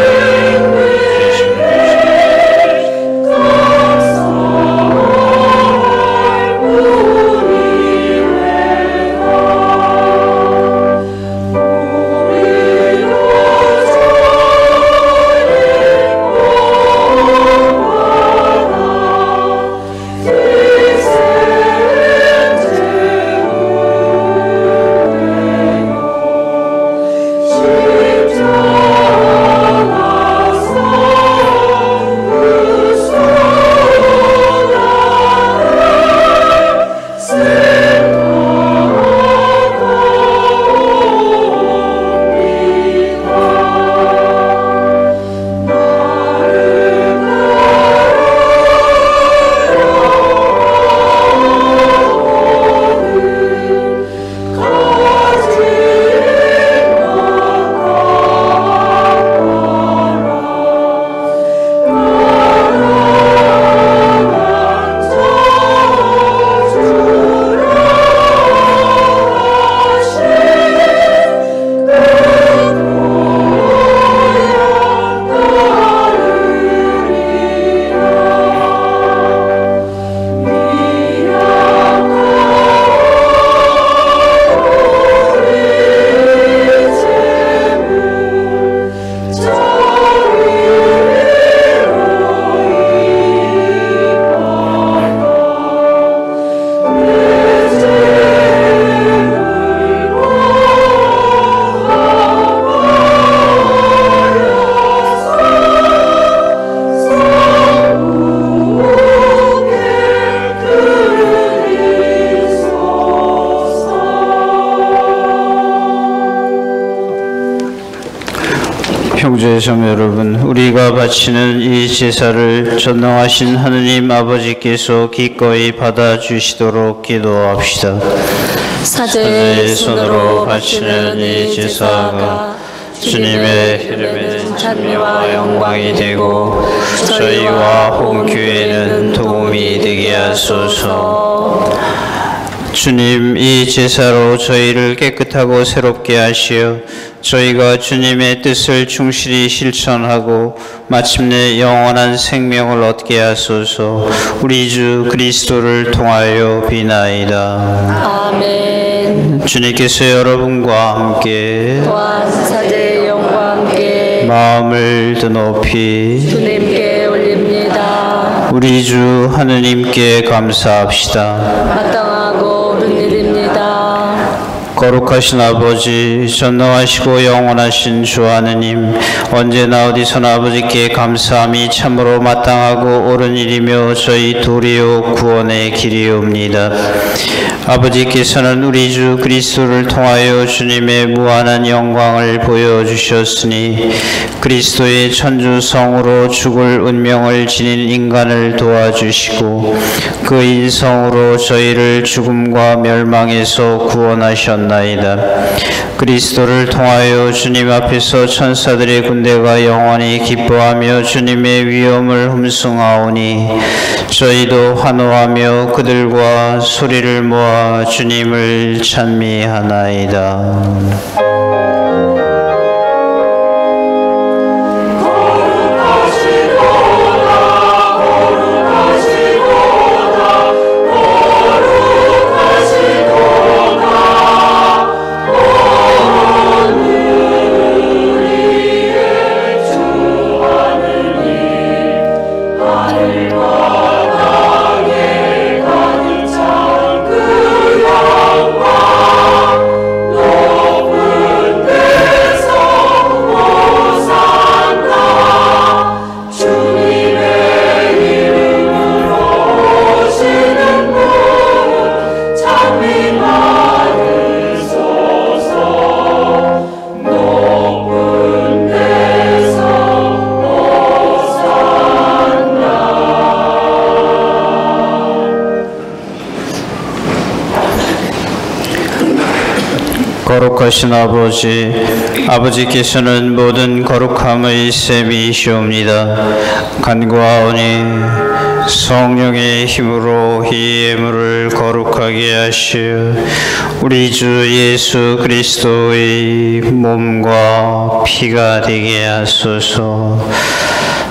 형제자매 여러분, 우리가 바치는 이 제사를 전능하신 하느님 아버지께서 기꺼이 받아주시도록 기도합시다. 사제의 손으로 바치는 이 제사가 주님의 이름에는 찬미와 영광이 되고 저희와 홍교회는 도움이 되게 하소서. 주님, 이 제사로 저희를 깨끗하고 새롭게 하시어 저희가 주님의 뜻을 충실히 실천하고 마침내 영원한 생명을 얻게 하소서. 우리 주 그리스도를 통하여 비나이다. 아멘. 주님께서 여러분과 함께 또한 사제의 영과 함께 마음을 더 높이 주님께 올립니다. 우리 주 하느님께 감사합시다. 마땅하고 옳은 일입니다. 거룩하신 아버지, 전능하시고 영원하신 주 하느님, 언제나 어디서나 아버지께 감사함이 참으로 마땅하고 옳은 일이며 저희 도리요 구원의 길이옵니다. 아버지께서는 우리 주 그리스도를 통하여 주님의 무한한 영광을 보여주셨으니 그리스도의 천주성으로 죽을 운명을 지닌 인간을 도와주시고 그 인성으로 저희를 죽음과 멸망에서 구원하셨나이다. 그리스도를 통하여 주님 앞에서 천사들의 군대가 영원히 기뻐하며 주님의 위엄을 흠숭하오니 저희도 환호하며 그들과 소리를 모아 주님을 찬미하나이다. 거룩하신 아버지, 아버지께서는 모든 거룩함의 셈이시옵니다. 간구하오니 성령의 힘으로 이 예물을 거룩하게 하시어 우리 주 예수 그리스도의 몸과 피가 되게 하소서.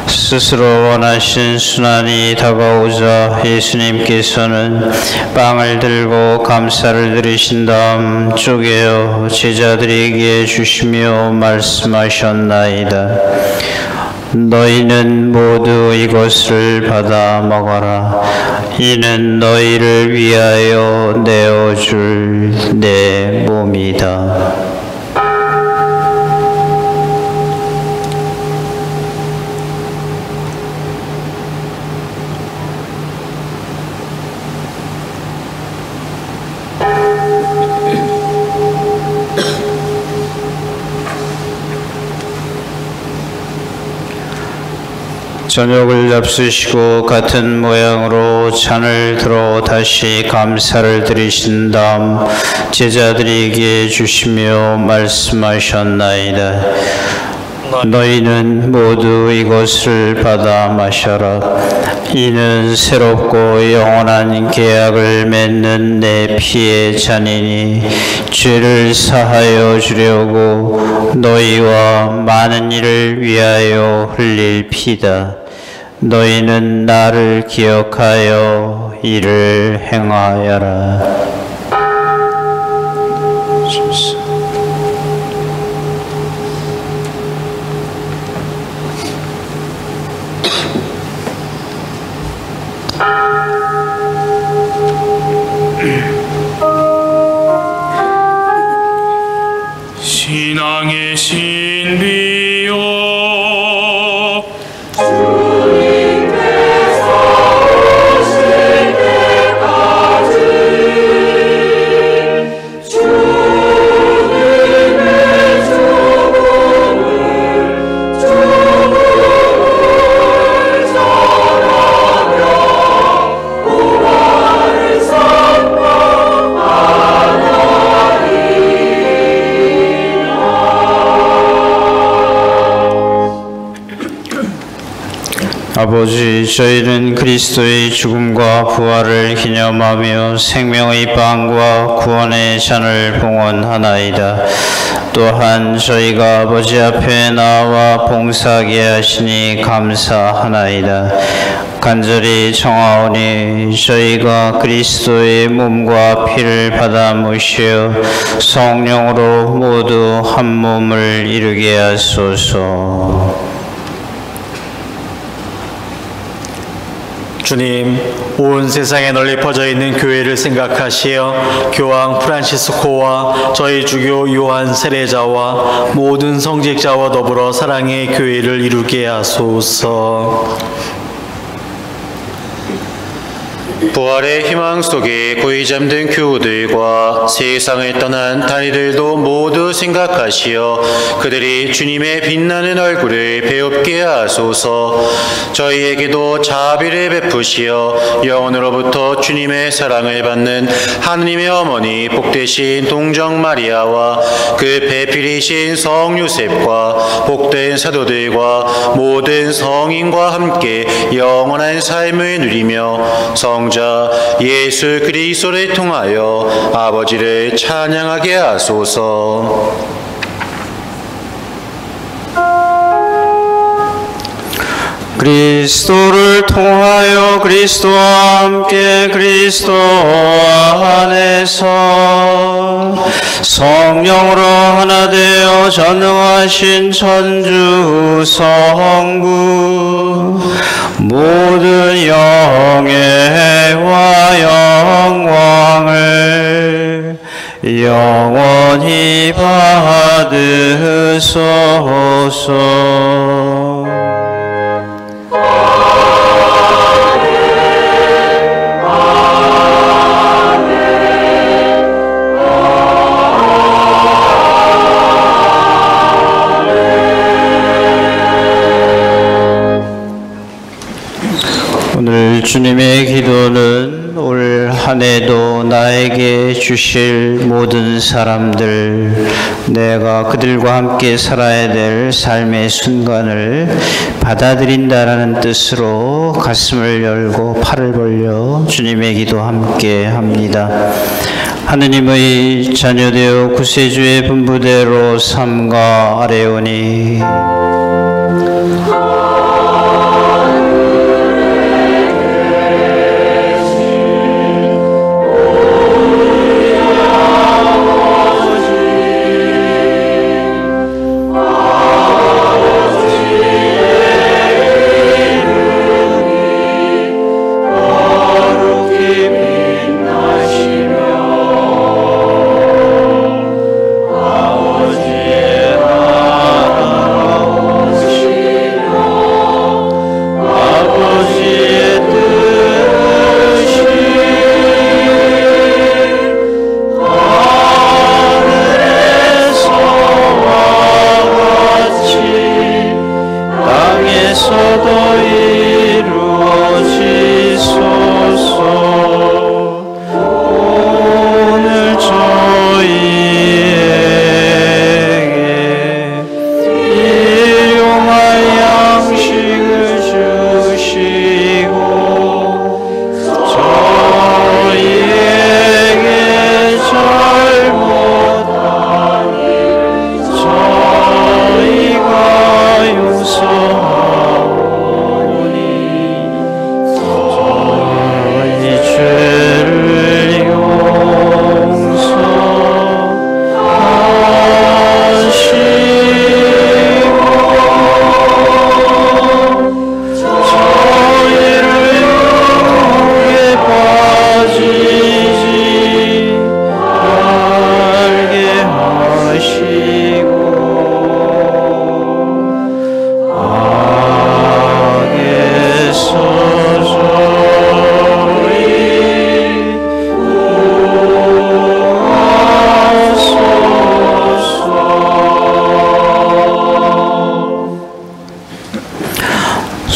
스스로 원하신 순환이 다가오자 예수님께서는 빵을 들고 감사를 드리신 다음 쪼개어 제자들에게 주시며 말씀하셨나이다. 너희는 모두 이것을 받아 먹어라. 이는 너희를 위하여 내어줄 내 몸이다. 저녁을 잡수시고 같은 모양으로 잔을 들어 다시 감사를 드리신 다음 제자들에게 주시며 말씀하셨나이다. 너희는 모두 이것을 받아 마셔라. 이는 새롭고 영원한 계약을 맺는 내 피의 잔이니 죄를 사하여 주려고 너희와 많은 이를 위하여 흘릴 피다. 너희는 나를 기억하여 이를 행하여라. 신앙의 신비요 주님께서 오실 때까지 주님의 죽음을 전하며 부활을 선포하나이다. 아버지, 저희는 그리스도의 죽음과 부활을 기념하며 생명의 빵과 구원의 잔을 봉헌하나이다. 또한 저희가 아버지 앞에 나와 봉사하게 하시니 감사하나이다. 간절히 청하오니 저희가 그리스도의 몸과 피를 받아 모시어 성령으로 모두 한 몸을 이루게 하소서. 주님, 온 세상에 널리 퍼져 있는 교회를 생각하시어 교황 프란시스코와 저희 주교 요한 세례자와 모든 성직자와 더불어 사랑의 교회를 이루게 하소서. 부활의 희망 속에 고이 잠든 교우들과 세상을 떠난 단위들도 모두 생각하시어 그들이 주님의 빛나는 얼굴을 배웁게 하소서. 저희에게도 자비를 베푸시어 영원으로부터 주님의 사랑을 받는 하느님의 어머니 복되신 동정 마리아와 그 배필이신 성 요셉과 복된 사도들과 모든 성인과 함께 영원한 삶을 누리며 성자 예수 그리스도를 통하여 아버지를 찬양하게 하소서. 그리스도를 통하여 그리스도와 함께 그리스도 안에서 성령으로 하나 되어 전능하신 천주 성부 모든 영예와 영광을 영원히 받으소서. 오늘 주님의 기도는 올 한 해도 나에게 주실 모든 사람들, 내가 그들과 함께 살아야 될 삶의 순간을 받아들인다라는 뜻으로 가슴을 열고 팔을 벌려 주님의 기도 함께 합니다. 하느님의 자녀되어 구세주의 분부대로 삼가 아뢰오니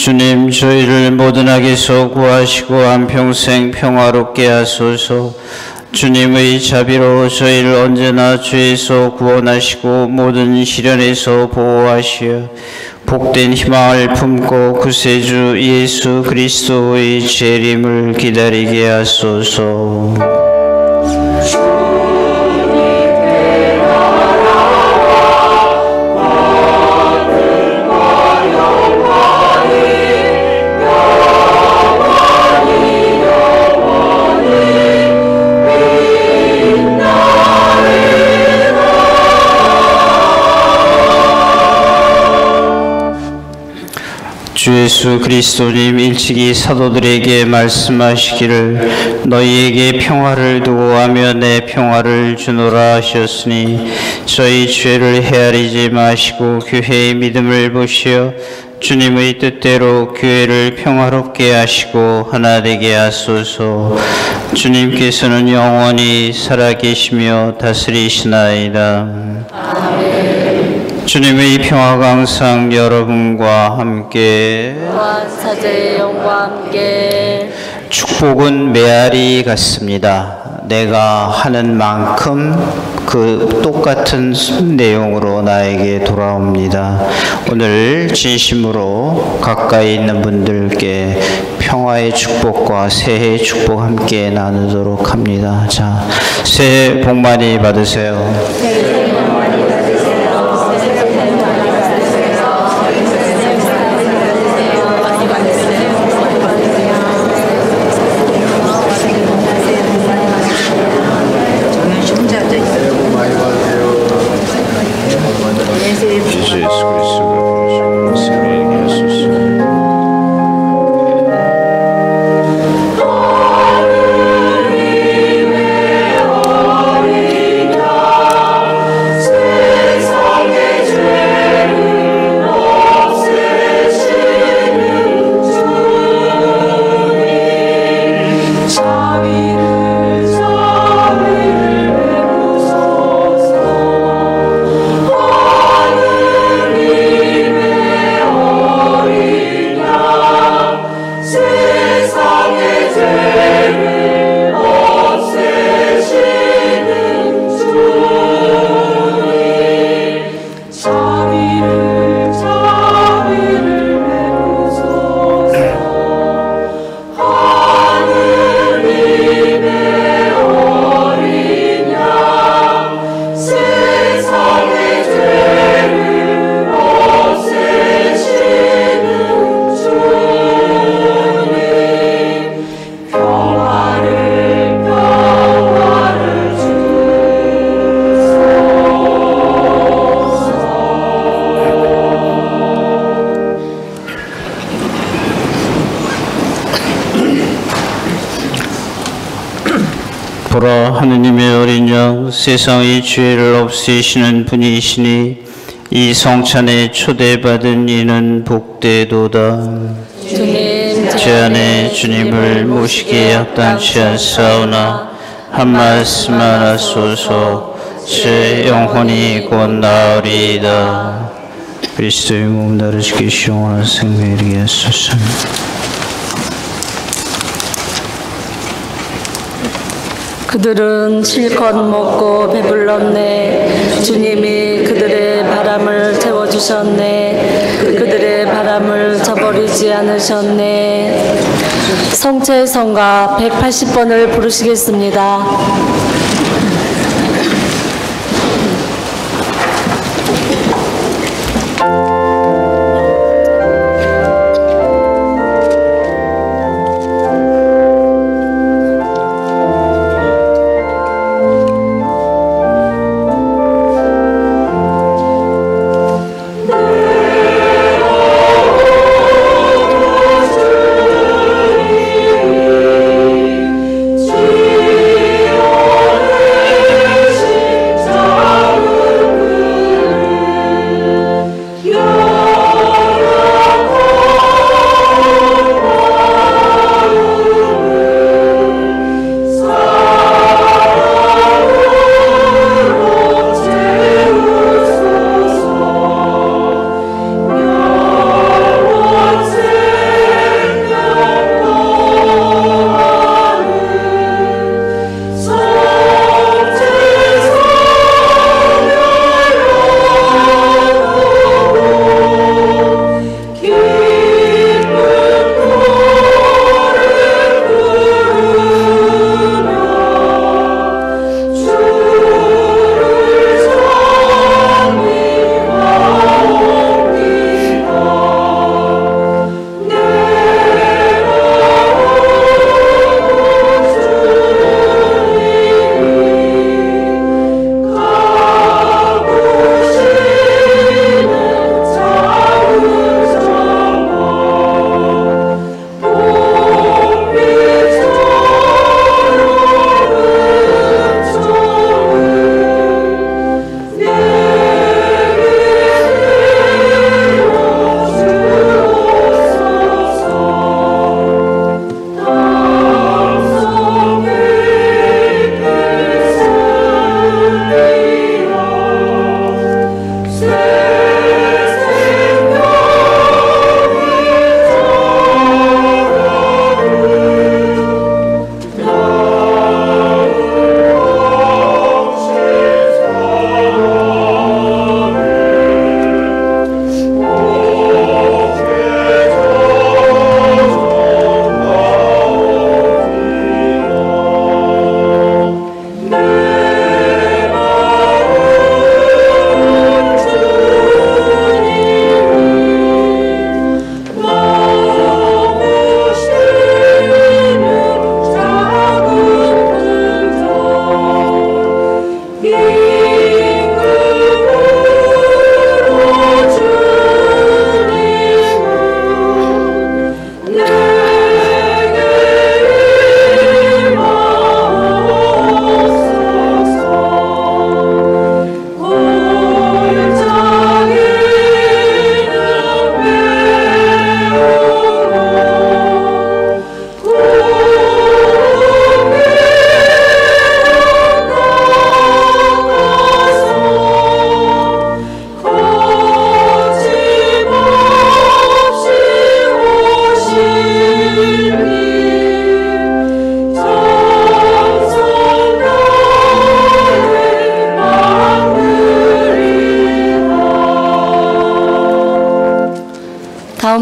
주님, 저희를 모든 악에서 구하시고 한평생 평화롭게 하소서. 주님의 자비로 저희를 언제나 죄에서 구원하시고 모든 시련에서 보호하시어 복된 희망을 품고 구세주 예수 그리스도의 재림을 기다리게 하소서. 주 예수 그리스도님 일찍이 사도들에게 말씀하시기를 너희에게 평화를 두고 하며 내 평화를 주노라 하셨으니 저희 죄를 헤아리지 마시고 교회의 믿음을 보시어 주님의 뜻대로 교회를 평화롭게 하시고 하나 되게 하소서. 주님께서는 영원히 살아계시며 다스리시나이다. 주님의 평화가 항상 여러분과 함께 또한 사제의 영과 함께 축복은 메아리 같습니다. 내가 하는 만큼 그 똑같은 내용으로 나에게 돌아옵니다. 오늘 진심으로 가까이 있는 분들께 평화의 축복과 새해의 축복 함께 나누도록 합니다. 자, 새해 복 많이 받으세요. 보라, 하느님의 어린 양, 세상의 죄를 없애시는 분이시니 이 성찬에 초대받은 이는 복되도다. 주님 제 안에 주님을 모시기에 합당치 않사오나 한 말씀만 하소서. 제 영혼이 곧 나으리이다. 그리스도의 몸 나를 지키시 영원한 생명에 이르게 하소서. 그들은 실컷 먹고 배불렀네. 주님이 그들의 바람을 태워주셨네. 그들의 바람을 저버리지 않으셨네. 성체의 성가 180번을 부르시겠습니다. 주여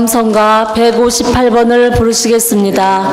음성가 158번을 부르시겠습니다.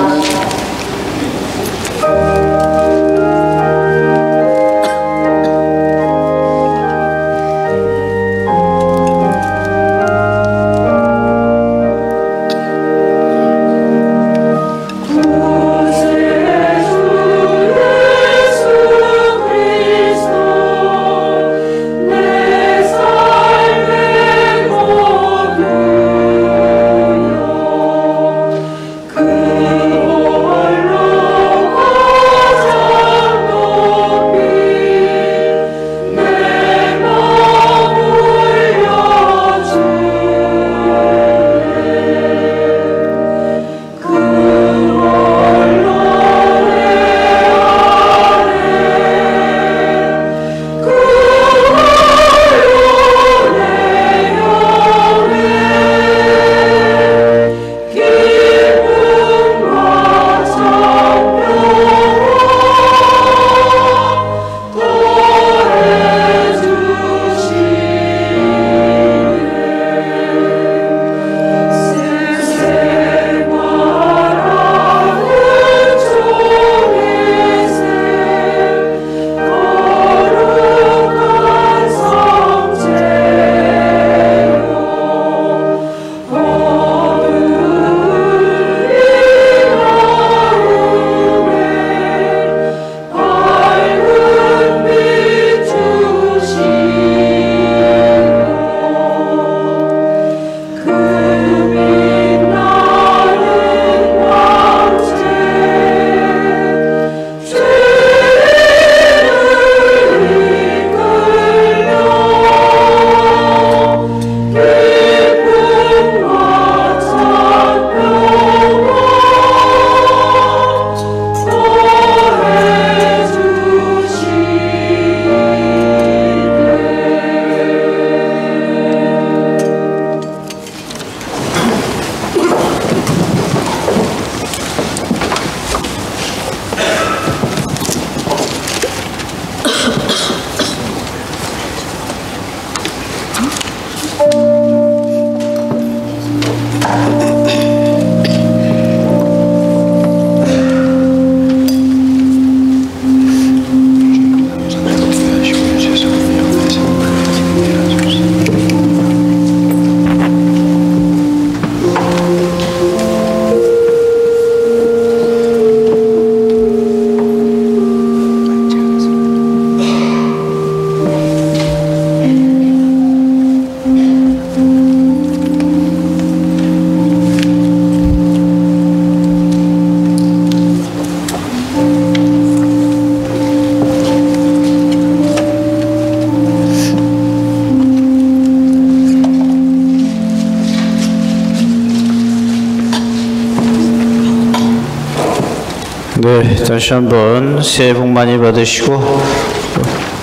네, 다시 한번 새해 복 많이 받으시고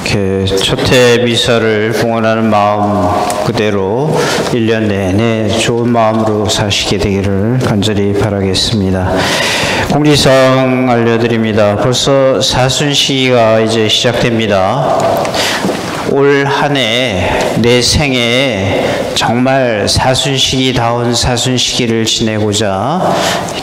이렇게 첫해 미사를 봉헌하는 마음 그대로 1년 내내 좋은 마음으로 사시게 되기를 간절히 바라겠습니다. 공지사항 알려드립니다. 벌써 사순시기가 이제 시작됩니다. 올 한 해 내 생에 정말 사순시기다운 사순시기를 지내고자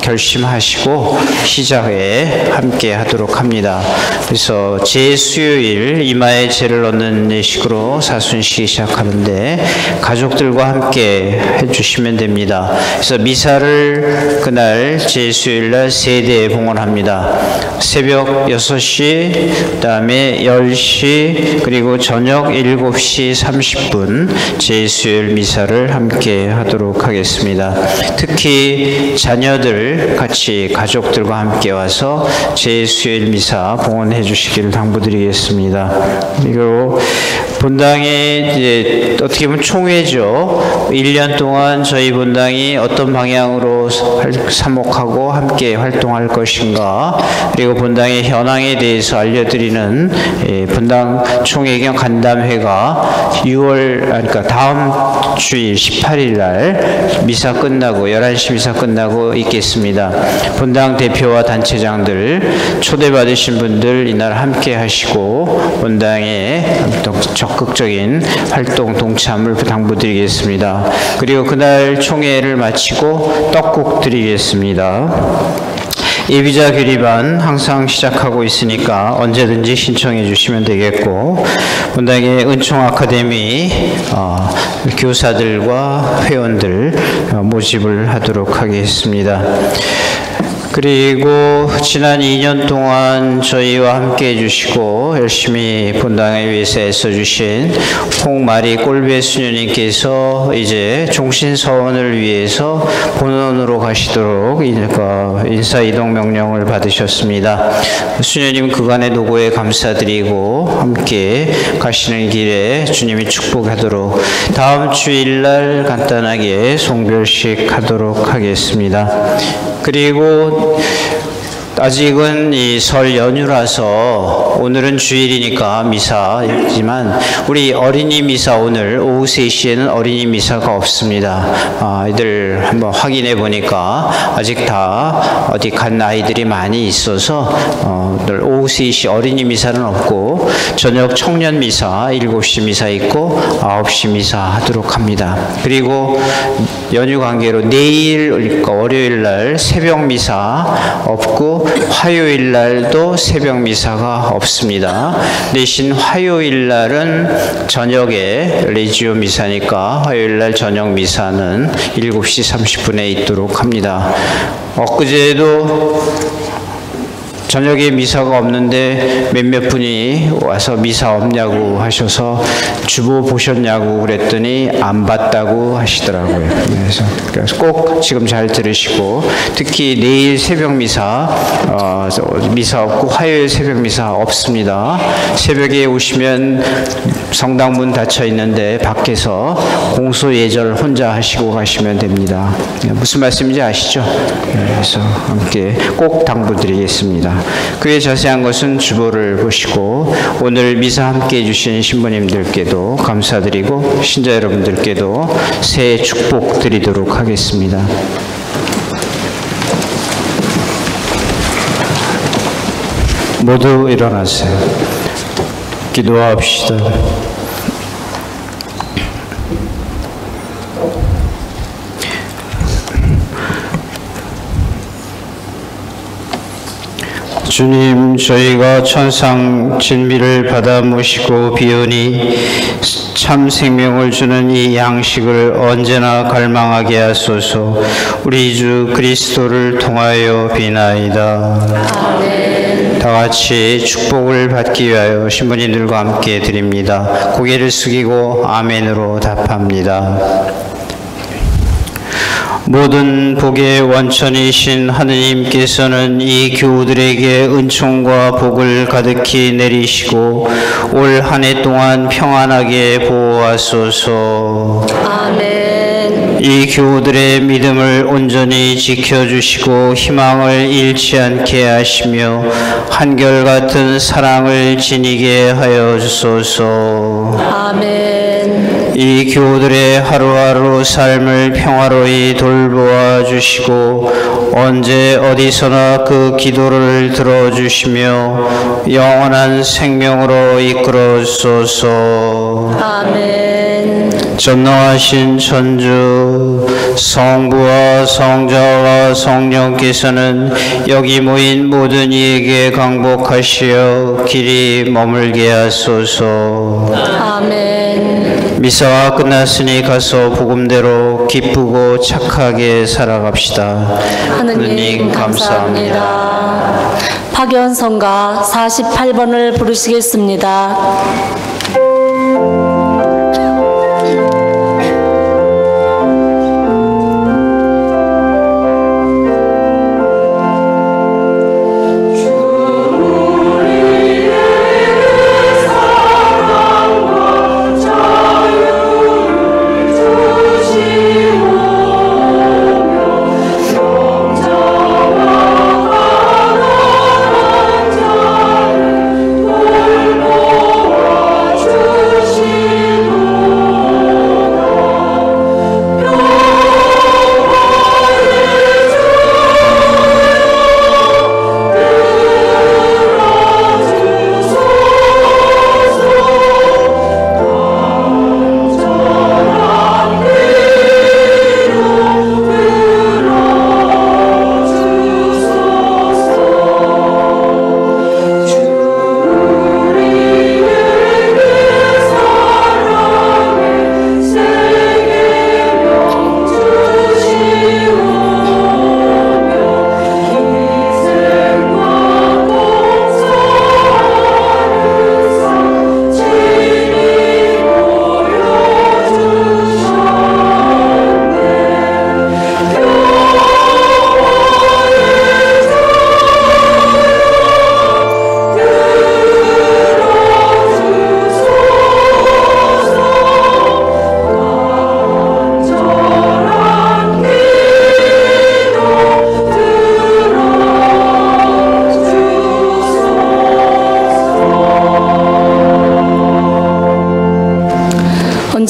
결심하시고 시작에 함께 하도록 합니다. 그래서 제수요일 이마에 제를 넣는 예식으로 사순시기 시작하는데 가족들과 함께 해주시면 됩니다. 그래서 미사를 그날 제수요일날 3대 봉헌합니다. 새벽 6시, 그 다음에 10시, 그리고 저녁 7시 30분 제수요일 미사를 함께 하도록 하겠습니다. 특히 자녀들 같이 가족들과 함께 와서 제수요일 미사 봉헌해 주시기를 당부드리겠습니다. 그리고 본당이 이제 어떻게 보면 총회죠. 1년 동안 저희 본당이 어떤 방향으로 사목하고 함께 활동할 것인가, 그리고 본당의 현황에 대해서 알려드리는 본당 총회 겸 간담회가 그러니까 다음 주일 18일 날 미사 끝나고 11시 미사 끝나고 있겠습니다. 본당 대표와 단체장들 초대받으신 분들 이날 함께 하시고 본당에 적극적인 활동 동참을 당부드리겠습니다. 그리고 그날 총회를 마치고 떡국 드리겠습니다. 예비자 교리반 항상 시작하고 있으니까 언제든지 신청해 주시면 되겠고, 분당의 은총 아카데미 교사들과 회원들 모집을 하도록 하겠습니다. 그리고 지난 2년 동안 저희와 함께 해주시고 열심히 본당에 위해서 애써주신 홍마리 꼴배 수녀님께서 이제 종신서원을 위해서 본원으로 가시도록 인사이동 명령을 받으셨습니다. 수녀님 그간의 노고에 감사드리고 함께 가시는 길에 주님이 축복하도록 다음 주일날 간단하게 송별식 하도록 하겠습니다. 그리고 아직은 이 설 연휴라서 오늘은 주일이니까 미사이지만 우리 어린이 미사 오늘 오후 3시에는 어린이 미사가 없습니다. 아이들 한번 확인해 보니까 아직 다 어디 간 아이들이 많이 있어서 오늘 오후 3시 어린이 미사는 없고 저녁 청년 미사 7시 미사 있고 9시 미사 하도록 합니다. 그리고 연휴 관계로 내일 월요일 날 새벽 미사 없고 화요일 날도 새벽 미사가 없습니다. 대신 화요일 날은 저녁에 레지오 미사니까 화요일 날 저녁 미사는 7시 30분에 있도록 합니다. 엊그제도 저녁에 미사가 없는데 몇몇 분이 와서 미사 없냐고 하셔서 주보 보셨냐고 그랬더니 안 봤다고 하시더라고요. 그래서 꼭 지금 잘 들으시고, 특히 내일 새벽 미사 없고 화요일 새벽 미사 없습니다. 새벽에 오시면 성당 문 닫혀 있는데 밖에서 공소 예절 혼자 하시고 가시면 됩니다. 무슨 말씀인지 아시죠? 그래서 함께 꼭 당부드리겠습니다. 그에 자세한 것은 주보를 보시고, 오늘 미사 함께 해주신 신부님들께도 감사드리고 신자 여러분들께도 새해 축복 드리도록 하겠습니다. 모두 일어나세요. 기도합시다. 주님, 저희가 천상 진미를 받아 모시고 비오니 참 생명을 주는 이 양식을 언제나 갈망하게 하소서. 우리 주 그리스도를 통하여 비나이다. 아멘. 다 같이 축복을 받기 위하여 신부님들과 함께 드립니다. 고개를 숙이고 아멘으로 답합니다. 모든 복의 원천이신 하느님께서는 이 교우들에게 은총과 복을 가득히 내리시고 올 한 해 동안 평안하게 보호하소서. 아멘. 이 교우들의 믿음을 온전히 지켜주시고 희망을 잃지 않게 하시며 한결같은 사랑을 지니게 하여 주소서. 아멘. 이 교우들의 하루하루 삶을 평화로이 돌보아 주시고 언제 어디서나 그 기도를 들어주시며 영원한 생명으로 이끌어 주소서. 아멘. 전능하신 천주 성부와 성자와 성령께서는 여기 모인 모든 이에게 강복하시어 길이 머물게 하소서. 아멘. 미사가 끝났으니 가서 복음대로 기쁘고 착하게 살아갑시다. 하느님 감사합니다. 파견성가 48번을 부르시겠습니다. 주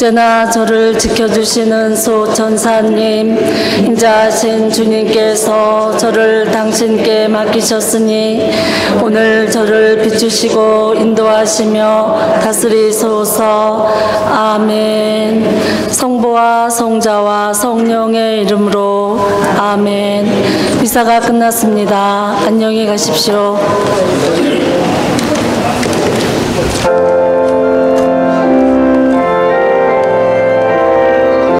언제나 저를 지켜주시는 소천사님, 인자하신 주님께서 저를 당신께 맡기셨으니 오늘 저를 비추시고 인도하시며 다스리소서. 아멘. 성부와 성자와 성령의 이름으로 아멘. 미사가 끝났습니다. 안녕히 가십시오.